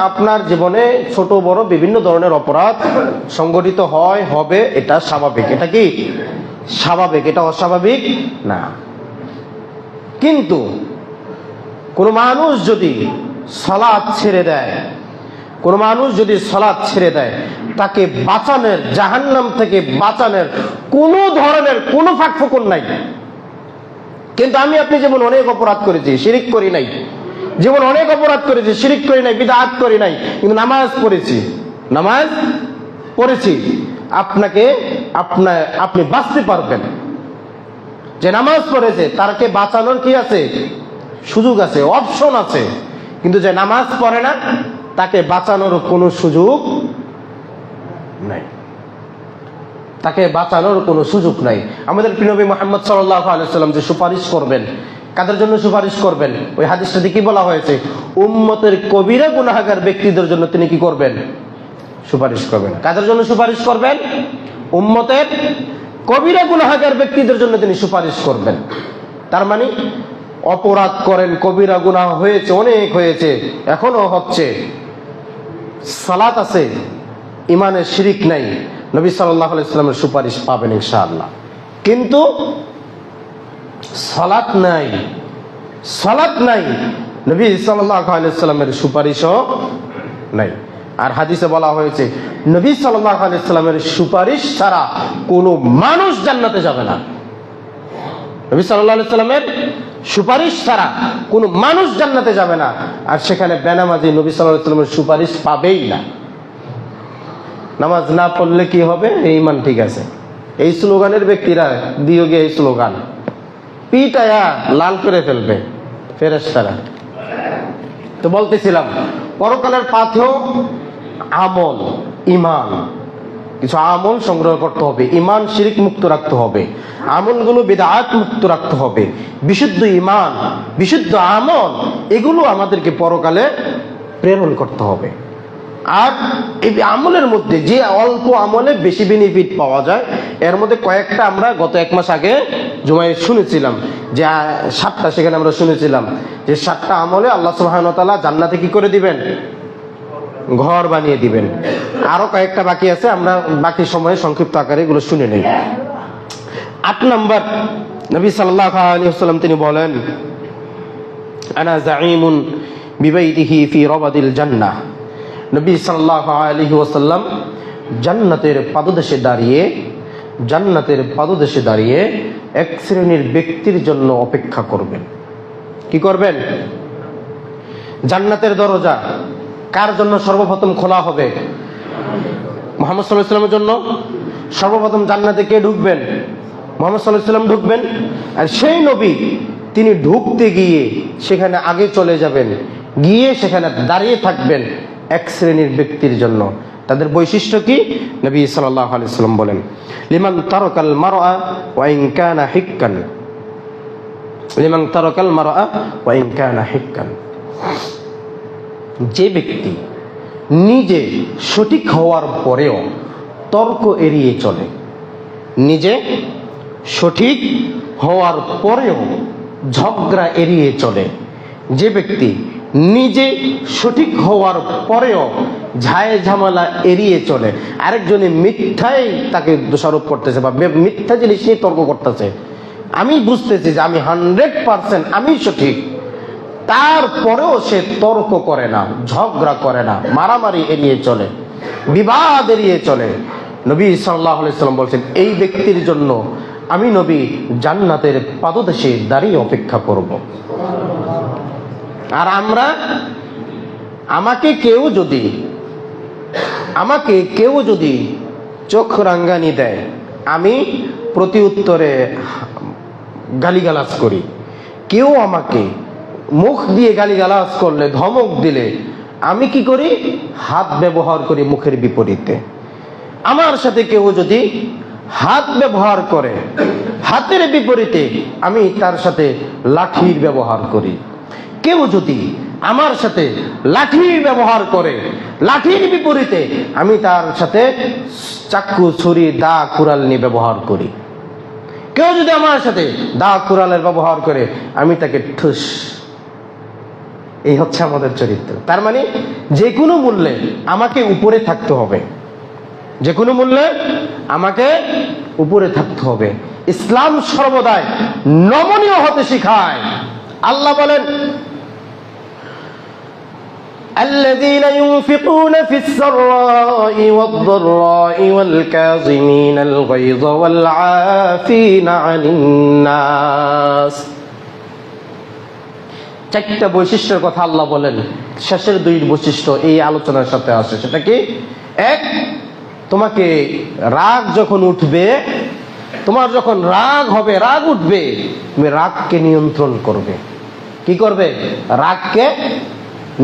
আপনার জীবনে ছোট বড় বিভিন্ন ধরনের অপরাধ সংগঠিত হয়, হবে, এটা স্বাভাবিক। এটা কি স্বাভাবিক, এটা অস্বাভাবিক না। কিন্তু কোন মানুষ যদি সালাত ছেড়ে দেয়, কোন মানুষ যদি সালাত ছেড়ে দেয়, তাকে বাঁচানোর, জাহান্নাম থেকে বাঁচানোর কোনো ধরনের কোনো ফাঁকফোকর নাই। কিন্তু আমি আপনি যেমন অনেক অপরাধ করেছি, শিরিক করি নাই, যেমন অনেক অপরাধ করেছি, শিরিক করি নাই, বিদআত করি নাই, কিন্তু নামাজ পড়েছি, নামাজ পড়েছি। আপনি বাঁচতে পারবেন। যে নামাজ পড়েছে তারকে বাঁচানোর কি আছে? সুযোগ আছে, অপশন আছে। কিন্তু যে নামাজ পড়ে না তাকে বাঁচানোর কোনো সুযোগ নাই, তাকে বাঁচানোর কোনো সুযোগ নাই। আমাদের প্রিয় নবী মুহাম্মদ সাল্লাল্লাহু আলাইহি ওয়াসাল্লাম যে সুপারিশ করবেন, কাদের জন্য সুপারিশ করবেন? ওই হাদিসটাতে কি বলা হয়েছে? উম্মতের কবিরা গুনাহগার ব্যক্তিদের জন্য তিনি কি করবেন? সুপারিশ করবেন। কাদের জন্য সুপারিশ করবেন? উম্মতের কবিরা গুনাহগার ব্যক্তিদের জন্য তিনি সুপারিশ করবেন। তার মানে অপরাধ করেন, কবিরা গুনাহ হয়েছে, অনেক হয়েছে, এখনো হচ্ছে, সালাত আছে, ইমানের শিরিক নাই, নবী সাল্লাল্লাহু আলাইহি ওয়াসাল্লামের সুপারিশ পাবেন ইনশাআল্লাহ। কিন্তু সালাত নাই, সালাত নাই, নবী সাল্লাল্লাহু আলাইহি ওয়াসাল্লামের সুপারিশও নাই। আর হাদিসে বলা হয়েছে নবী সাল্লাল্লাহু আলাইহি ওয়াসাল্লামের সুপারিশ ছাড়া কোনো মানুষ জান্নাতে যাবে না। নবী সাল্লাল্লাহু আলাইহি ওয়াসাল্লামের সুপারিশ ছাড়া কোনো মানুষ জান্নাতে যাবে না। আর সেখানে বেনামাজি নবী সাল্লাল্লাহু আলাইহি ওয়াসাল্লামের সুপারিশ পাবেই না। নামাজ না পড়লে কি হবে? এই ইমান ঠিক আছে। এই স্লোগানের ব্যক্তিরা দিও গিয়ে এই স্লোগান পিটায়া লাল করে ফেলবে ফেরেশতারা। তো বলতেছিলাম পরকালের পাথেও আমল, ইমান, কিছু আমল সংগ্রহ করতে হবে, ইমান শিরিক মুক্ত রাখতে হবে, আমলগুলো বিদআত মুক্ত রাখতে হবে, বিশুদ্ধ ইমান, বিশুদ্ধ আমল, এগুলো আমাদেরকে পরকালে প্রেরণ করতে হবে। আর এই আমলের মধ্যে যে অল্প আমলে বেশি বেনিফিট পাওয়া যায়, এর মধ্যে কয়েকটা আমরা গত এক মাস আগে জুমায় শুনেছিলাম যে 7টা, সেখানে আমরা শুনেছিলাম যে 7টা আমলে আল্লাহ সুবহানাহু ওয়া তাআলা জান্নাতে কি করে দিবেন? ঘর বানিয়ে দিবেন। আরো কয়েকটা বাকি আছে, আমরা বাকি সময়ে সংক্ষিপ্ত আকারে এগুলো শুনে নেই। 8 নম্বর, নবী সাল্লাল্লাহু আলাইহি ওয়াসাল্লাম তিনি বলেন, আনা যাঈমুন বিবাইতিহি ফি রাবাদিল জান্নাহ। নবী সাল্লাল্লাহু আলাইহি ওয়াসাল্লাম জান্নাতের পাদদেশে দাঁড়িয়ে, জান্নাতের পাদদেশে দাঁড়িয়ে এক শ্রেণীর ব্যক্তির জন্য অপেক্ষা করবেন। কি করবেন? জান্নাতের দরজা কার জন্য সর্বপ্রথম খোলা হবে? মুহাম্মদ সাল্লাল্লাহু আলাইহি ওয়াসাল্লামের জন্য। সর্বপ্রথম জান্নাতে কে ঢুকবেন? মুহাম্মদ সাল্লাল্লাহু আলাইহি ওয়াসাল্লাম ঢুকবেন। আর সেই নবী তিনি ঢুকতে গিয়ে সেখানে আগে চলে যাবেন, গিয়ে সেখানে দাঁড়িয়ে থাকবেন এক শ্রেণীর ব্যক্তির জন্য। তাদের বৈশিষ্ট্য কি? নবী সাল্লাল্লাহু আলাইহি ওয়াসাল্লাম বলেন, লিমান তারাকাল মারআ ওয়া ইন কানা হিক্কান, লিমান তারাকাল মারআ ওয়া ইন কানা হিক্কান। যে ব্যক্তি নিজে সঠিক হওয়ার পরেও তর্ক এড়িয়ে চলে, নিজে সঠিক হওয়ার পরেও ঝগড়া এড়িয়ে চলে, যে ব্যক্তি নিজে সঠিক হওয়ার পরেও ঝায় ঝামেলা এড়িয়ে চলে, আরেকজনে মিথ্যাই তাকে দোষারোপ করতেছে বা মিথ্যা জিনিস নিয়ে তর্ক করতেছে, আমি বুঝতেছি যে আমি 100% আমি সঠিক, তারপরেও সে তর্ক করে না, ঝগড়া করে না, মারামারি এড়িয়ে চলে, বিবাদ এড়িয়ে চলে, নবী সাল্লাল্লাহু আলাইহি ওয়াসাল্লাম বলছেন এই ব্যক্তির জন্য আমি নবী জান্নাতের পাদদেশে দাঁড়িয়ে অপেক্ষা করব। আর আমাকে কেউ যদি চোখ রাঙ্গানি দেয়, আমি প্রতি উত্তরে গালিগালাজ করি, কেউ আমাকে মুখ দিয়ে গালিগালাজ করলে, ধমক দিলে, আমি কি করি? হাত ব্যবহার করি মুখের বিপরীতে। আমার সাথে কেউ যদি হাত ব্যবহার করে, হাতের বিপরীতে আমি তার সাথে লাঠির ব্যবহার করি। কেউ যদি আমার সাথে লাঠির ব্যবহার করে, লাঠির বিপরীতে আমি তার সাথে চাক্কু, ছুরি, দা, কুড়াল নিয়ে ব্যবহার করি। কেউ যদি আমার সাথে দা, কুড়ালের ব্যবহার করে, আমি তাকে ঠুস। এই হচ্ছে আমাদের চরিত্র। তার মানে যে কোনো মূল্যে আমাকে উপরে থাকতে হবে, যে কোনো মূল্যে আমাকে উপরে থাকতে হবে। ইসলাম সর্বদাই নমনীয় হতে শিখায়। আল্লাহ বলেন, الذين ينفقون في السراء والضراء والكاظمين الغيظ والعافين عن الناس। চারটা বৈশিষ্ট্যের কথা আল্লাহ বলেন, শেষের দুই বৈশিষ্ট্য এই আলোচনার সাথে আসে। সেটা কি? এক, তোমাকে রাগ যখন উঠবে, তোমার যখন রাগ হবে, রাগ উঠবে, তুমি রাগকে নিয়ন্ত্রণ করবে। কি করবে? রাগকে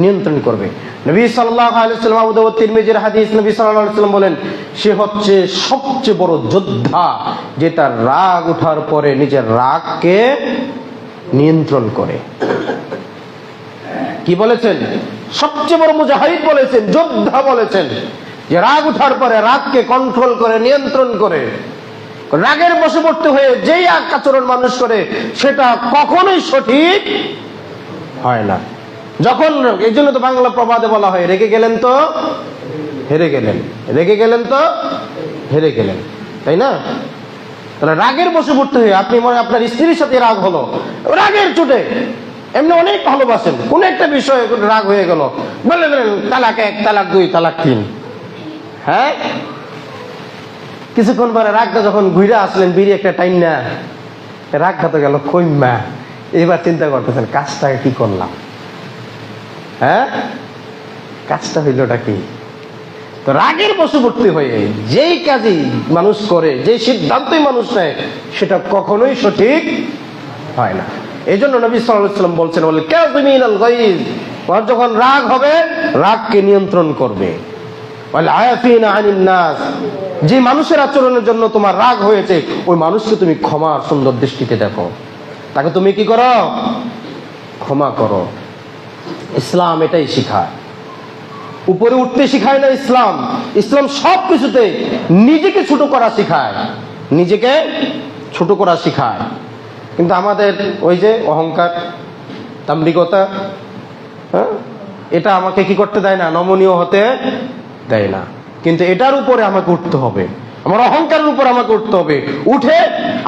নিয়ন্ত্রণ করবে। নবী সাল্লাল্লাহু আলাইহি ওয়াসাল্লাম, আবু দাউদ, তিরমিজির হাদিস, নবী সাল্লাল্লাহু আলাইহি ওয়াসাল্লাম বলেন, সে হচ্ছে সবচেয়ে বড় যোদ্ধা যে তার রাগ ওঠার পরে নিজের রাগকে নিয়ন্ত্রণ করে। কি বলেছেন? সবচেয়ে বড় মুজাহিদ বলেছেন, যোদ্ধা বলেছেন, যে রাগ ওঠার পরে রাগকে কন্ট্রোল করে, নিয়ন্ত্রণ করে। রাগের বশবর্তী হয়ে যেই আচরণ মানুষ করে সেটা কখনোই সঠিক হয় না। যখন, এই জন্য তো বাংলা প্রবাদে বলা হয়, রেগে গেলেন তো হেরে গেলেন, রেগে গেলেন তো হেরে গেলেন, তাই না? তাহলে রাগের বশবর্তী হয়ে আপনি মনে, আপনার স্ত্রীর সাথে রাগ হলো, রাগের চোটে, এমনি অনেক ভালোবাসেন, কোন একটা বিষয়ে রাগ হয়ে গেল, বলে দিলেন তালাক 1, তালাক 2, তালাক 3। হ্যাঁ, কিছুক্ষণ পরে রাগটা যখন ঘুরে আসলেন, বিড়ি একটা টাইম না, রাগটা তো গেল কইমা। এবার চিন্তা করতেছেন কাজটা কি করলাম? হ্যাঁ, কাজটা হইলটা কি? তো রাগের বশবর্তী হয়ে যেই কাজই মানুষ করে, যে সিদ্ধান্তই মানুষ নেয়, সেটা কখনোই সঠিক হয় না। এই জন্য নবী সাল্লাল্লাহু আলাইহি ওয়াসাল্লাম বলছেন, বলে কাযিমিনাল গায়জ, ওর যখন রাগ হবে রাগকে নিয়ন্ত্রণ করবে। ওয়াল আফিনা আনিন নাস, যে মানুষের আচরণের জন্য তোমার রাগ হয়েছে, ওই মানুষকে তুমি ক্ষমার সুন্দর দৃষ্টিতে দেখো, তাকে তুমি কি করো? ক্ষমা করো। ইসলাম এটাই শিখায়, উপরে উঠতে শিখায় না ইসলাম। ইসলাম সব কিছুতে নিজেকে ছোট করা শিখায়, নিজেকে ছোট করা শিখায়। কিন্তু আমাদের ওই যে অহংকার, দাম্ভিকতা, হ্যাঁ, এটা আমাকে কি করতে দেয় না? নমনীয় হতে দেয় না। কিন্তু এটার উপরে আমাকে উঠতে হবে, আমার অহংকারের উপর আমাকে উঠতে হবে, উঠে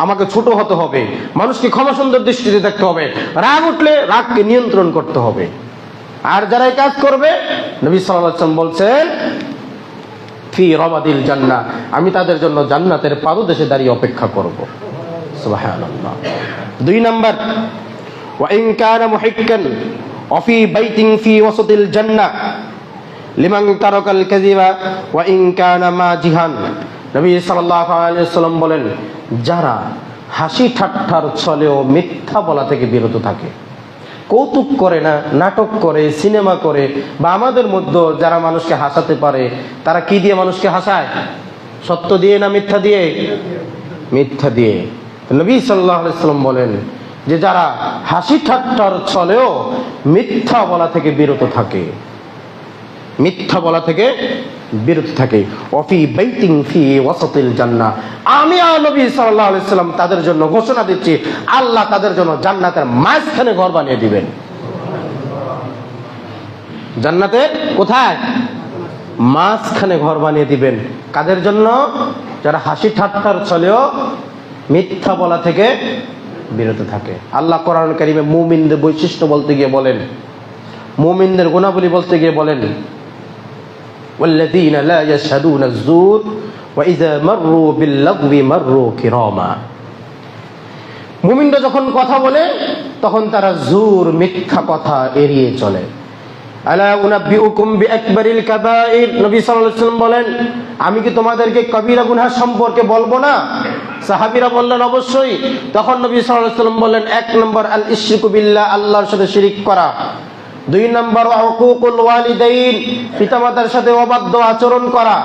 আমাকে ছোট হতে হবে, মানুষকে ক্ষমা সুন্দর দৃষ্টিতে দেখতে হবে। রাগ উঠলে রাগকে নিয়ন্ত্রণ করতে হবে। আর যারা এই কাজ করবে, নবী সাল্লাল্লাহু আলাইহি ওয়াসাল্লাম বলছেন, ফি রাবাদিল জান্নাহ, আমি তাদের জন্য জান্নাতের পাদদেশে দাঁড়িয়ে অপেক্ষা করব। সুবহানাল্লাহ। 2 নাম্বার, ওয়া ইন কানা মুহিক্কান ওয়া ফি বাইতিন ফি ওয়াসাতিল জান্নাহ লিমান তারাকাল কাযিবা ওয়া ইন কানা মাজিহান। নবী সাল্লাল্লাহু আলাইহি ওয়াসাল্লাম বলেন, যারা হাসি ঠাট্টার ছলেও মিথ্যা বলা থেকে বিরত থাকে, কৌতুক করে না, নাটক করে, সিনেমা করে, বা আমাদের মধ্যে যারা মানুষকে হাসাতে পারে, তারা কি দিয়ে মানুষকে হাসায়? সত্য দিয়ে না মিথ্যা দিয়ে? মিথ্যা দিয়ে। নবী সাল্লাল্লাহু আলাইহি ওয়াসাল্লাম বলেন যে যারা হাসি ঠাট্টার ছলেও মিথ্যা বলা থেকে বিরত থাকে, মিথ্যা বলা থেকে বিরত থাকে, ওয়াফি বাইতিন ফি ওয়াসাতিল জান্নাহ, আমি নবী সাল্লাল্লাহু আলাইহি ওয়াসাল্লাম তাদের জন্য ঘোষণা দিচ্ছি, আল্লাহ তাদের জন্য জান্নাতের মাঝখানে ঘর বানিয়ে দিবেন। জান্নাতের কোথায়? মাঝখানে ঘর বানিয়ে দিবেন। কাদের জন্য? যারা হাসি ঠাট্টার ছলেও মিথ্যা বলা থেকে বিরত থাকে। আল্লাহ কোরআন কারীমে মুমিনদের বৈশিষ্ট্য বলতে গিয়ে বলেন, মুমিনদের গুণাবলী বলতে গিয়ে বলেন, ওয়াল্লাযীনা লা ইয়াশহাদুনা আয-যুর ওয়া ইযা মাররু বিল-লাগবি মাররু কিরামা। মুমিনরা যখন কথা বলে তখন তারা জুর, মিথ্যা কথা এড়িয়ে চলে। আলা উনাব্বিউকুম বিআকবারিল কাবাইর, নবী সাল্লাল্লাহু আলাইহি ওয়াসাল্লাম বলেন, আমি কি তোমাদেরকে কবিরা গুনাহ সম্পর্কে বলবো না? সাহাবীরা বললেন অবশ্যই। তখন নবী সাল্লাল্লাহু আলাইহি ওয়াসাল্লাম বললেন, 1 নম্বর আল ইশরিকু বিল্লাহ, আল্লাহর সাথে শিরিক করা। 2 নম্বর হুকুকুল ওয়ালিদাইন, পিতামাতার সাথে অবাধ্য আচরণ করা।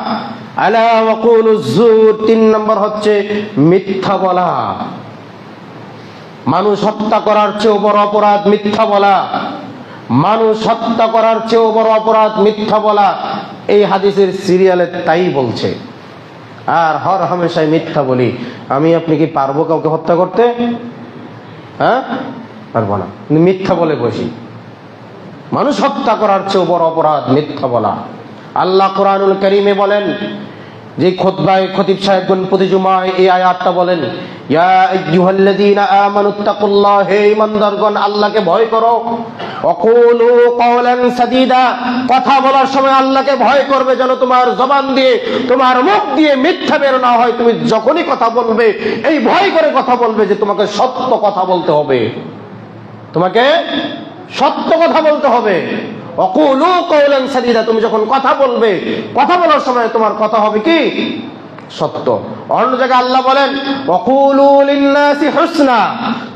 আলা ওয়াকুলুজ জুর, 3 নম্বর হচ্ছে মিথ্যা বলা। মানুষ হত্যা করার চেয়েও বড় অপরাধ মিথ্যা বলা। মানুষ হত্যা করার চেয়েও বড় অপরাধ মিথ্যা বলা। এই হাদিসের সিরিয়ালে তাই বলছে। আর হর হামেশাই মিথ্যা বলি। আমি আপনি কি পারবো কাউকে হত্যা করতে? হ্যাঁ, পারবো না, কিন্তু মিথ্যা বলে বসি। মানুষ হত্যা করার চেয়েও বড় অপরাধ মিথ্যা বলা। আল্লাহ কোরআনুল কারীমে বলেন, যে খুতবায় খতিব সাহেবগণ প্রতি জুমায় এই আয়াতটা বলেন, ইয়া আইয়ুহাল্লাযীনা আমানুত্তাকুল্লাহ, হে ঈমানদারগণ আল্লাহকে ভয় করো। ওয়াকুলু কাওলান সাদীদা, কথা বলার সময় আল্লাহকে ভয় করবে, যেন তোমার জবান দিয়ে, তোমার মুখ দিয়ে মিথ্যা বের না হয়। তুমি যখনই কথা বলবে এই ভয় করে কথা বলবে যে তোমাকে সত্য কথা বলতে হবে, তোমাকে সত্য কথা বলতে হবে। ওয়াকুলু কাওলান সাদীদা, তুমি যখন কথা বলবে, কথা বলার সময় তোমার কথা হবে কি? সত্য। অন্য জায়গায় আল্লাহ বলেন, ওয়াকুলু লিন-নাসি হুসনা,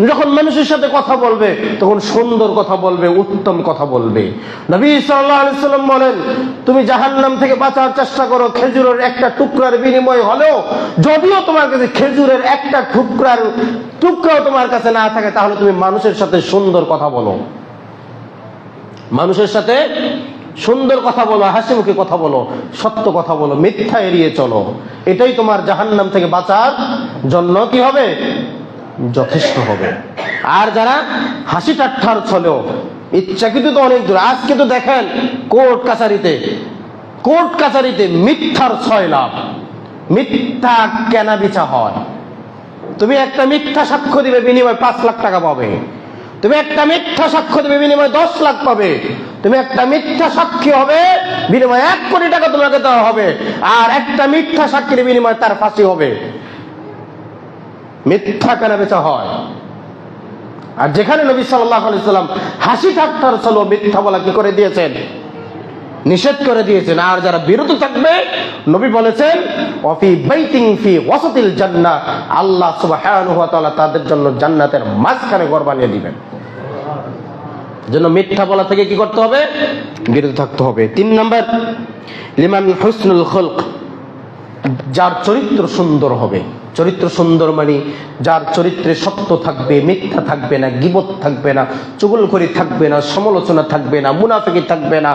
যখন মানুষের সাথে কথা বলবে তখন সুন্দর কথা বলবে, উত্তম কথা বলবে। নবী সাল্লাল্লাহু আলাইহি সাল্লাম বলেন, তুমি জাহান্নাম থেকে বাঁচার চেষ্টা করো খেজুরের একটা টুকরার বিনিময় হলেও। যদিও তোমার কাছে খেজুরের একটা টুকরাও তোমার কাছে না থাকে, তাহলে তুমি মানুষের সাথে সুন্দর কথা বলো, মানুষের সাথে সুন্দর কথা বলো, হাসি মুখে কথা বলো, সত্য কথা বলো, মিথ্যা এড়িয়ে চলো। এটাই তোমার জাহান্নাম থেকে বাঁচার জন্য কি হবে? যথেষ্ট হবে। আর যারা হাসি ঠাট্টার ছলেও ইচ্ছাকৃত তো অনেক দূর। আজকে তো দেখেন কোর্ট কাছারিতে মিথ্যার 6 লাভ, মিথ্যা কেনা বেচা হয়। তুমি একটা মিথ্যা সাক্ষ্য দিবে, বিনিময়ে 5 লাখ টাকা পাবে। তুমি একটা মিথ্যা সাক্ষ্য দেবে, বিনিময়ে 10 লাখ পাবে। তুমি একটা মিথ্যা সাক্ষী হবে, বিনিময়ে 1 কোটি টাকা তোমাকে দেওয়া হবে। আর একটা মিথ্যা সাক্ষীর বিনিময়ে তার ফাঁসি হবে। মিথ্যা কেনা বেচা হয়। আর যেখানে নবী সাল্লাল্লাহু আলাইহি সাল্লাম হাসি ঠাট্টার ছলে মিথ্যা বলা কি করে দিয়েছেন? নিষেধ করে দিয়েছেন। আর যারা বিরত থাকবে, নবী বলেছেন ওয়াফি বাইতিন ফি ওয়াসাতিল জান্নাহ, আল্লাহ সুবহানাহু ওয়া তাআলা তাদের জন্য জান্নাতের মাঝখানে ঘর বানিয়ে দিবেন। জন্য মিথ্যা বলা থেকে কি করতে হবে? বিরত থাকতে হবে। 3 নম্বর, লিমান হুসনুল খুলক, যার চরিত্র সুন্দর হবে। চরিত্র সুন্দর মানে যার চরিত্রে সত্য থাকবে, মিথ্যা থাকবে না, গীবত থাকবে না, চুগলখড়ি থাকবে না, সমালোচনা থাকবে না, মুনাফিকি থাকবে না,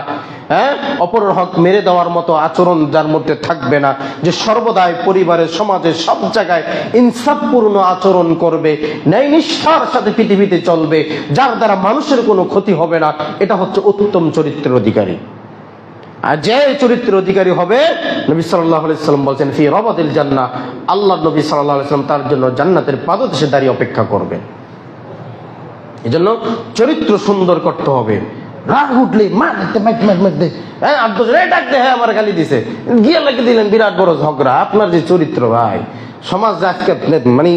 হ্যাঁ, অপরের হক মেরে দেওয়ার মতো আচরণ যার মধ্যে থাকবে না, যে সর্বদাই পরিবারে, সমাজে, সব জায়গায় ইনসাফপূর্ণ আচরণ করবে, ন্যায় নিষ্ঠার সাথে পৃথিবীতে চলবে, যার দ্বারা মানুষের কোনো ক্ষতি হবে না, এটা হচ্ছে উত্তম চরিত্রের অধিকারী। আর যে চরিত্রের অধিকারী হবে, নবী সাল্লাল্লাহু আলাইহি সাল্লাম বলেন ফি রাবাতিল জান্নাহ, আল্লাহর নবী সাল্লাল্লাহু আলাইহি সাল্লাম তার জন্য জান্নাতের পাদদেশে দাঁড়িয়ে অপেক্ষা করবেন। এজন্য চরিত্র সুন্দর করতে হবে। রাগ উঠলে মারতে হ্যাঁ, ডাকতে, হ্যাঁ আমার গালি দিছে, গিয়ে লাগিয়ে দিলেন, বিরাট বড় ঝগড়া। আপনার যে চরিত্র ভাই, সমাজ আজকে মানে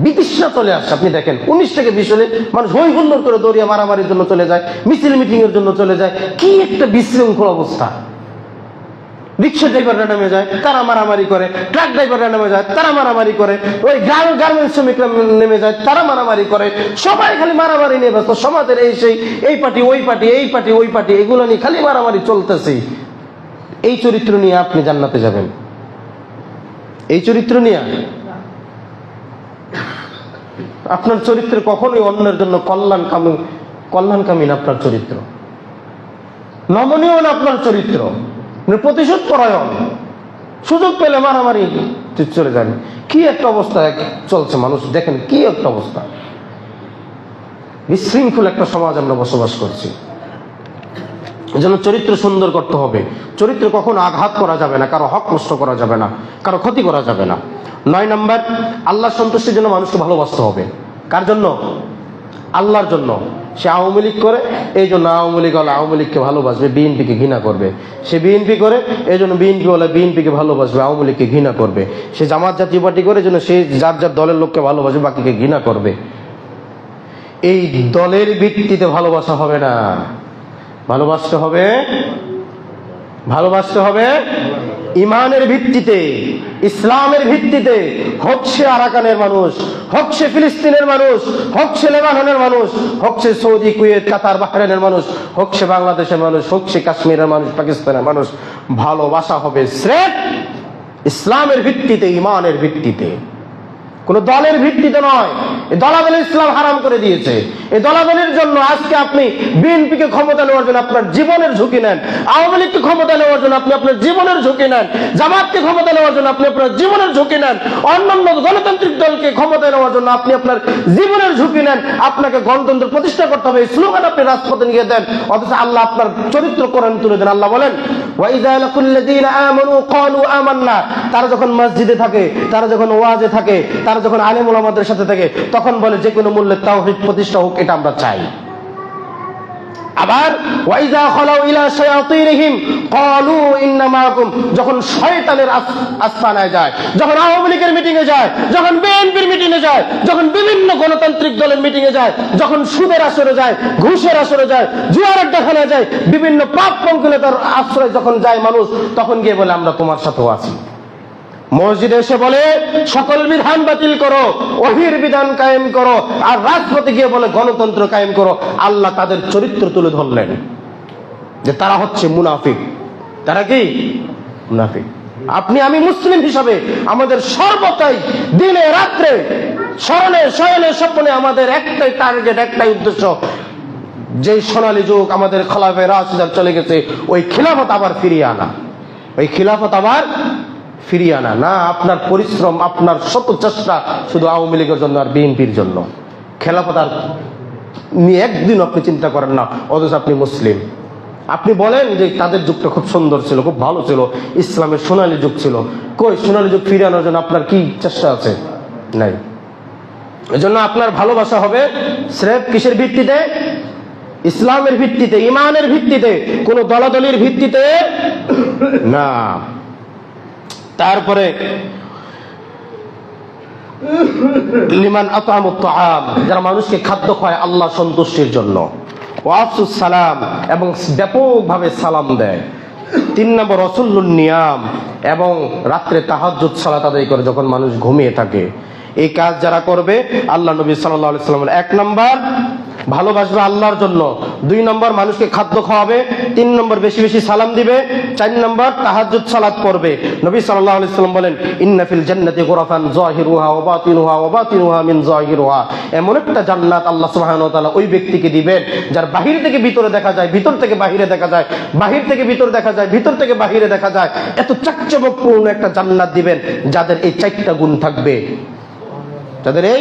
বিতৃষ্ণা চলে আসছে। আপনি দেখেন 19 থেকে 20 হলে মানুষ হই হুল্লোড় করে দৌড়িয়ে মারামারির জন্য চলে যায়, মিছিল মিটিং এর জন্য চলে যায়। কি একটা বিশৃঙ্খল অবস্থা। রিক্সা ড্রাইভাররা নেমে যায়, তারা মারামারি করে, ট্রাক ড্রাইভাররা নেমে যায়, তারা মারামারি করে, ওই গার্মেন্টস শ্রমিকরা নেমে যায়, তারা মারামারি করে। সবাই খালি মারামারি নিয়ে ব্যস্ত। সমাজের এই সেই, এই পার্টি ওই পার্টি, এই পার্টি ওই পার্টি, এগুলো নিয়ে খালি মারামারি চলতেছে। এই চরিত্র নিয়ে আপনি জান্নাতে যাবেন? এই চরিত্র নিয়ে আপনার চরিত্র কখনোই অন্যের জন্য কল্যাণকামী না। আপনার চরিত্র নমনীয় না। আপনার চরিত্র প্রতিশোধ পরায়ণ। সুযোগ পেলে মারামারি চলে যান। কি একটা অবস্থা চলছে মানুষ, দেখেন কি একটা অবস্থা। বিশৃঙ্খল একটা সমাজ আমরা বসবাস করছি। এজন্য চরিত্র সুন্দর করতে হবে। চরিত্র কখনো আঘাত করা যাবে না, কারো হক নষ্ট করা যাবে না, কারো ক্ষতি করা যাবে না। 9 নম্বর, আল্লাহর সন্তুষ্টির জন্য মানুষকে ভালোবাসতে হবে। কার জন্য? আল্লাহর জন্য। সে আওয়ামী লীগ করে, এই জন্য আওয়ামী লীগ হলে আওয়ামী লীগকে ভালোবাসবে, বিএনপিকে ঘৃণা করবে। সে বিএনপি করে, এই জন্য বিএনপি হলে বিএনপিকে ভালোবাসবে, আওয়ামী লীগকে ঘৃণা করবে। সে জামাত জাতীয় পার্টি করে, এই জন্য সে যার যার দলের লোককে ভালোবাসবে, বাকিকে ঘৃণা করবে। এই দলের ভিত্তিতে ভালোবাসা হবে না। ভালোবাসতে হবে ইমানের ভিত্তিতে, ইসলামের ভিত্তিতে। হোক সে আরাকানের মানুষ, হোক সে ফিলিস্তিনের মানুষ, হোক সে লেবাননের মানুষ, হোক সে সৌদি, কুয়েত, কাতার, বাহরাইনের মানুষ, হোক সে বাংলাদেশের মানুষ, হোক সে কাশ্মীরের মানুষ, পাকিস্তানের মানুষ, ভালোবাসা হবে স্রেফ ইসলামের ভিত্তিতে, ইমানের ভিত্তিতে, কোন দলের ভিত্তিতে নয়। এই দলাদলি ইসলাম হারাম করে দিয়েছে। এই দলাদলির জন্য আজকে আপনি বিএনপিকে ক্ষমতা নেওয়ার জন্য আপনার জীবনের ঝুঁকি নেন, আওয়ামী লীগকে ক্ষমতা নেওয়ার জন্য আপনি আপনার জীবনের ঝুঁকি নেন, জামাতকে ক্ষমতা নেওয়ার জন্য আপনি আপনার জীবনের ঝুঁকি নেন, অন্যান্য গণতান্ত্রিক দলকে ক্ষমতা নেওয়ার জন্য আপনি আপনার জীবনের ঝুঁকি নেন। আপনাকে গণতন্ত্র প্রতিষ্ঠা করতে হবে, এই স্লোগান আপনি রাজপথে নিয়ে দেন, অথচ আল্লাহ আপনার চরিত্র কোরআন তুলে দেন। আল্লাহ বলেন, ওয়াইযা লাকুল্লাযীনা আমানু ক্বালু আমান্না, তারা যখন মসজিদে থাকে, তারা যখন ওয়াজে থাকে, তারা যখন আলেম ওলামাদের সাথে থাকে, তখন বলে যে কোনো মূল্যে তাওহীদ প্রতিষ্ঠা হোক, এটা আমরা চাই। আবার ওয়াইযা খালাউ ইলা শায়াতিনহিম ক্বালু ইন্না মাআকুম, যখন শয়তানের আস্তানায় যায়, যখন আওয়ামী লীগের মিটিং এ যায়, যখন বিএনপির মিটিং এ যায়, যখন বিভিন্ন গণতান্ত্রিক দলের মিটিং এ যায়, যখন সুদের আসরে যায়, ঘুষের আসরে যায়, জুয়ার আড্ডাখানায় যায়, বিভিন্ন পাপ পঙ্কিলতার আশ্রয় যখন যায় মানুষ, তখন গিয়ে বলে আমরা তোমার সাথেও আছি। মসজিদে এসে বলে সকল বিধান বাতিল করো, ওহীর বিধান কায়েম করো, আর রাজপথে গিয়ে বলে গণতন্ত্র কায়েম করো। আল্লাহ তাদের চরিত্র তুলে ধরলেন যে তারা হচ্ছে মুনাফিক। তারা কি মুনাফিক? আপনি আমি মুসলিম হিসাবে আমাদের সর্বদাই দিনে রাত্রে স্মরণে শয়নে স্বপ্নে আমাদের একটাই টার্গেট, একটাই উদ্দেশ্য, যে সোনালী যুগ আমাদের খলাফে রাশিদার চলে গেছে, ওই খিলাফত আবার ফিরিয়ে আনা, ওই খিলাফত আবার ফিরিয়ে আনা। না আপনার পরিশ্রম, আপনার শত চেষ্টা শুধু আওয়ামী লীগের জন্য আর বিএনপির জন্য, খেলাফত আর নিয়ে একদিন আপনি চিন্তা করেন না, অথচ আপনি মুসলিম। আপনি বলেন যে তাদের যুগটা খুব সুন্দর ছিল, খুব ভালো ছিল, ইসলামের সোনালী যুগ ছিল। কই সোনালী যুগ ফিরিয়ে আনার জন্য আপনার কি চেষ্টা আছে? নাই। এজন্য আপনার ভালোবাসা হবে স্রেফ কিসের ভিত্তিতে? ইসলামের ভিত্তিতে, ইমানের ভিত্তিতে, কোন দলাদলির ভিত্তিতে না। তারপরে লিমান আতামুত তাআম, যারা মানুষকে খাদ্য খায় আল্লাহ সন্তুষ্টির জন্য, ওয়া আফসুস সালাম, এবং ব্যাপকভাবে সালাম দেয়। 3 নম্বর রাসূলুন নিয়াম, এবং রাত্রে তাহাজ্জুদ সালাত আদায় করে যখন মানুষ ঘুমিয়ে থাকে। এই কাজ যারা করবে, আল্লাহ নবী সাল্লাল্লাহু আলাইহি ওয়াসাল্লাম 1 নম্বর ভালোবাসবে আল্লাহর জন্য, 2 নম্বর মানুষকে খাদ্য খাওয়াবে, 3 নম্বর বেশি বেশি সালাম দিবে, 4 নম্বর তাহাজ্জুদ সালাত পড়বে। নবী সাল্লাল্লাহু আলাইহি ওয়াসাল্লাম বলেন, ইন্না ফিল জান্নাতি গুরাফান যাহিরুহা ওয়া বাতিনুহা মিন যাহিরুহা, এমন একটা জান্নাত আল্লাহ সুবহানাহু ওয়া তাআলা ওই ব্যক্তিকে দিবেন যার বাহির থেকে ভিতরে দেখা যায়, ভিতর থেকে বাহিরে দেখা যায়, বাহির থেকে ভিতর দেখা যায়, ভিতর থেকে বাহিরে দেখা যায়। এত চাকচিক্যপূর্ণ একটা জান্নাত দিবেন যাদের এই 4টা গুণ থাকবে, যাদের এই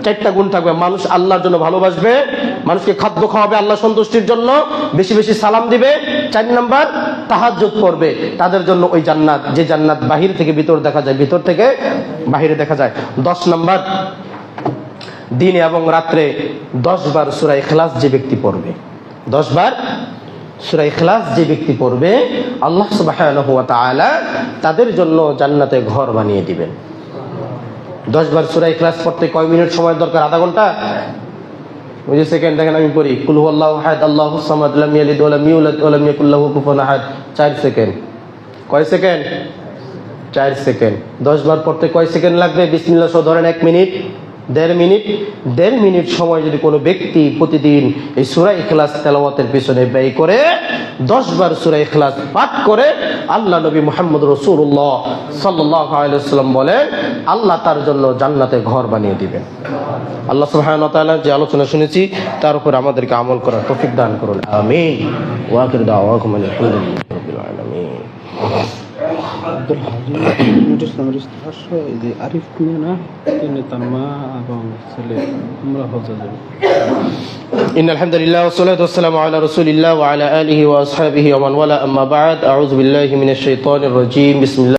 4টা গুণ থাকবে। মানুষ আল্লাহর জন্য ভালোবাসবে, মানুষকে খাদ্য খাওয়াবে আল্লাহ সন্তুষ্টির জন্য, বেশি বেশি সালাম দিবে, 4 নম্বর তাহাজ্জুদ পড়বে, তাদের জন্য ওই জান্নাত, যে জান্নাত বাহির থেকে ভিতর দেখা যায়, ভিতর থেকে বাহিরে দেখা যায়। 10 নম্বর দিনে এবং রাত্রে 10 বার সূরা ইখলাস যে ব্যক্তি পড়বে, 10 বার সূরা ইখলাস যে ব্যক্তি পড়বে, আল্লাহ সুবহানাহু ওয়া তাআলা তাদের জন্য জান্নাতে ঘর বানিয়ে দিবেন। 10 বার সূরা ইখলাস পড়তে কয় মিনিট সময় দরকার? আধা ঘন্টা? ওই যে সেকেন্ড দেখেন আমি পড়ি, কুল হুয়াল্লাহু আহাদ আল্লাহুস সামাদ লাম ইয়ালিদ ওয়া লাম ইউলাদ ওয়া লাম ইয়াকুল লাহু কুফুয়ান আহাদ, 4 সেকেন্ড। কয় সেকেন্ড? 4 সেকেন্ড। 10 বার পড়তে কয় সেকেন্ড লাগবে? বিসমিল্লাহ সহ ধরেন 1 মিনিট, 1.5 মিনিট। 1.5 মিনিট সময় যদি কোনো ব্যক্তি প্রতিদিন এই সূরা ইখলাস তেলাওয়াতের পিছনে ব্যয় করে, 10 বার সূরা ইখলাস পাঠ করে, আল্লাহ নবী মুহাম্মদ রাসূলুল্লাহ সাল্লাল্লাহু আলাইহি ওয়াসাল্লাম বলেন আল্লাহ তার জন্য জান্নাতে ঘর বানিয়ে দিবেন। আল্লাহ সুবহানাহু ওয়া তাআলা যে আলোচনা শুনেছি তার উপর আমাদেরকে আমল করার তৌফিক দান করুন, আমিন। ওয়া আখিরু দাওয়াকুম আলহামদুলিল্লাহি রাব্বিল আলামিন। আব্দুল হালিম ইসলামের ইস্তেহার এই যে আরিফ নিয়ে না, তিনি তার মা এবং ছেলে আমরা হজে যাব। ইন্নাল হামদুলিল্লাহ ওয়া সলাতু ওয়া সালামু আলা রাসূলিল্লাহ ওয়া আলা আলিহি ওয়া আসহাবিহি ওয়া মান ওয়ালা, আম্মা বা'দ, আউযু বিল্লাহি মিনাশ শাইতানির রাজীম। বিসমিল্লাহ।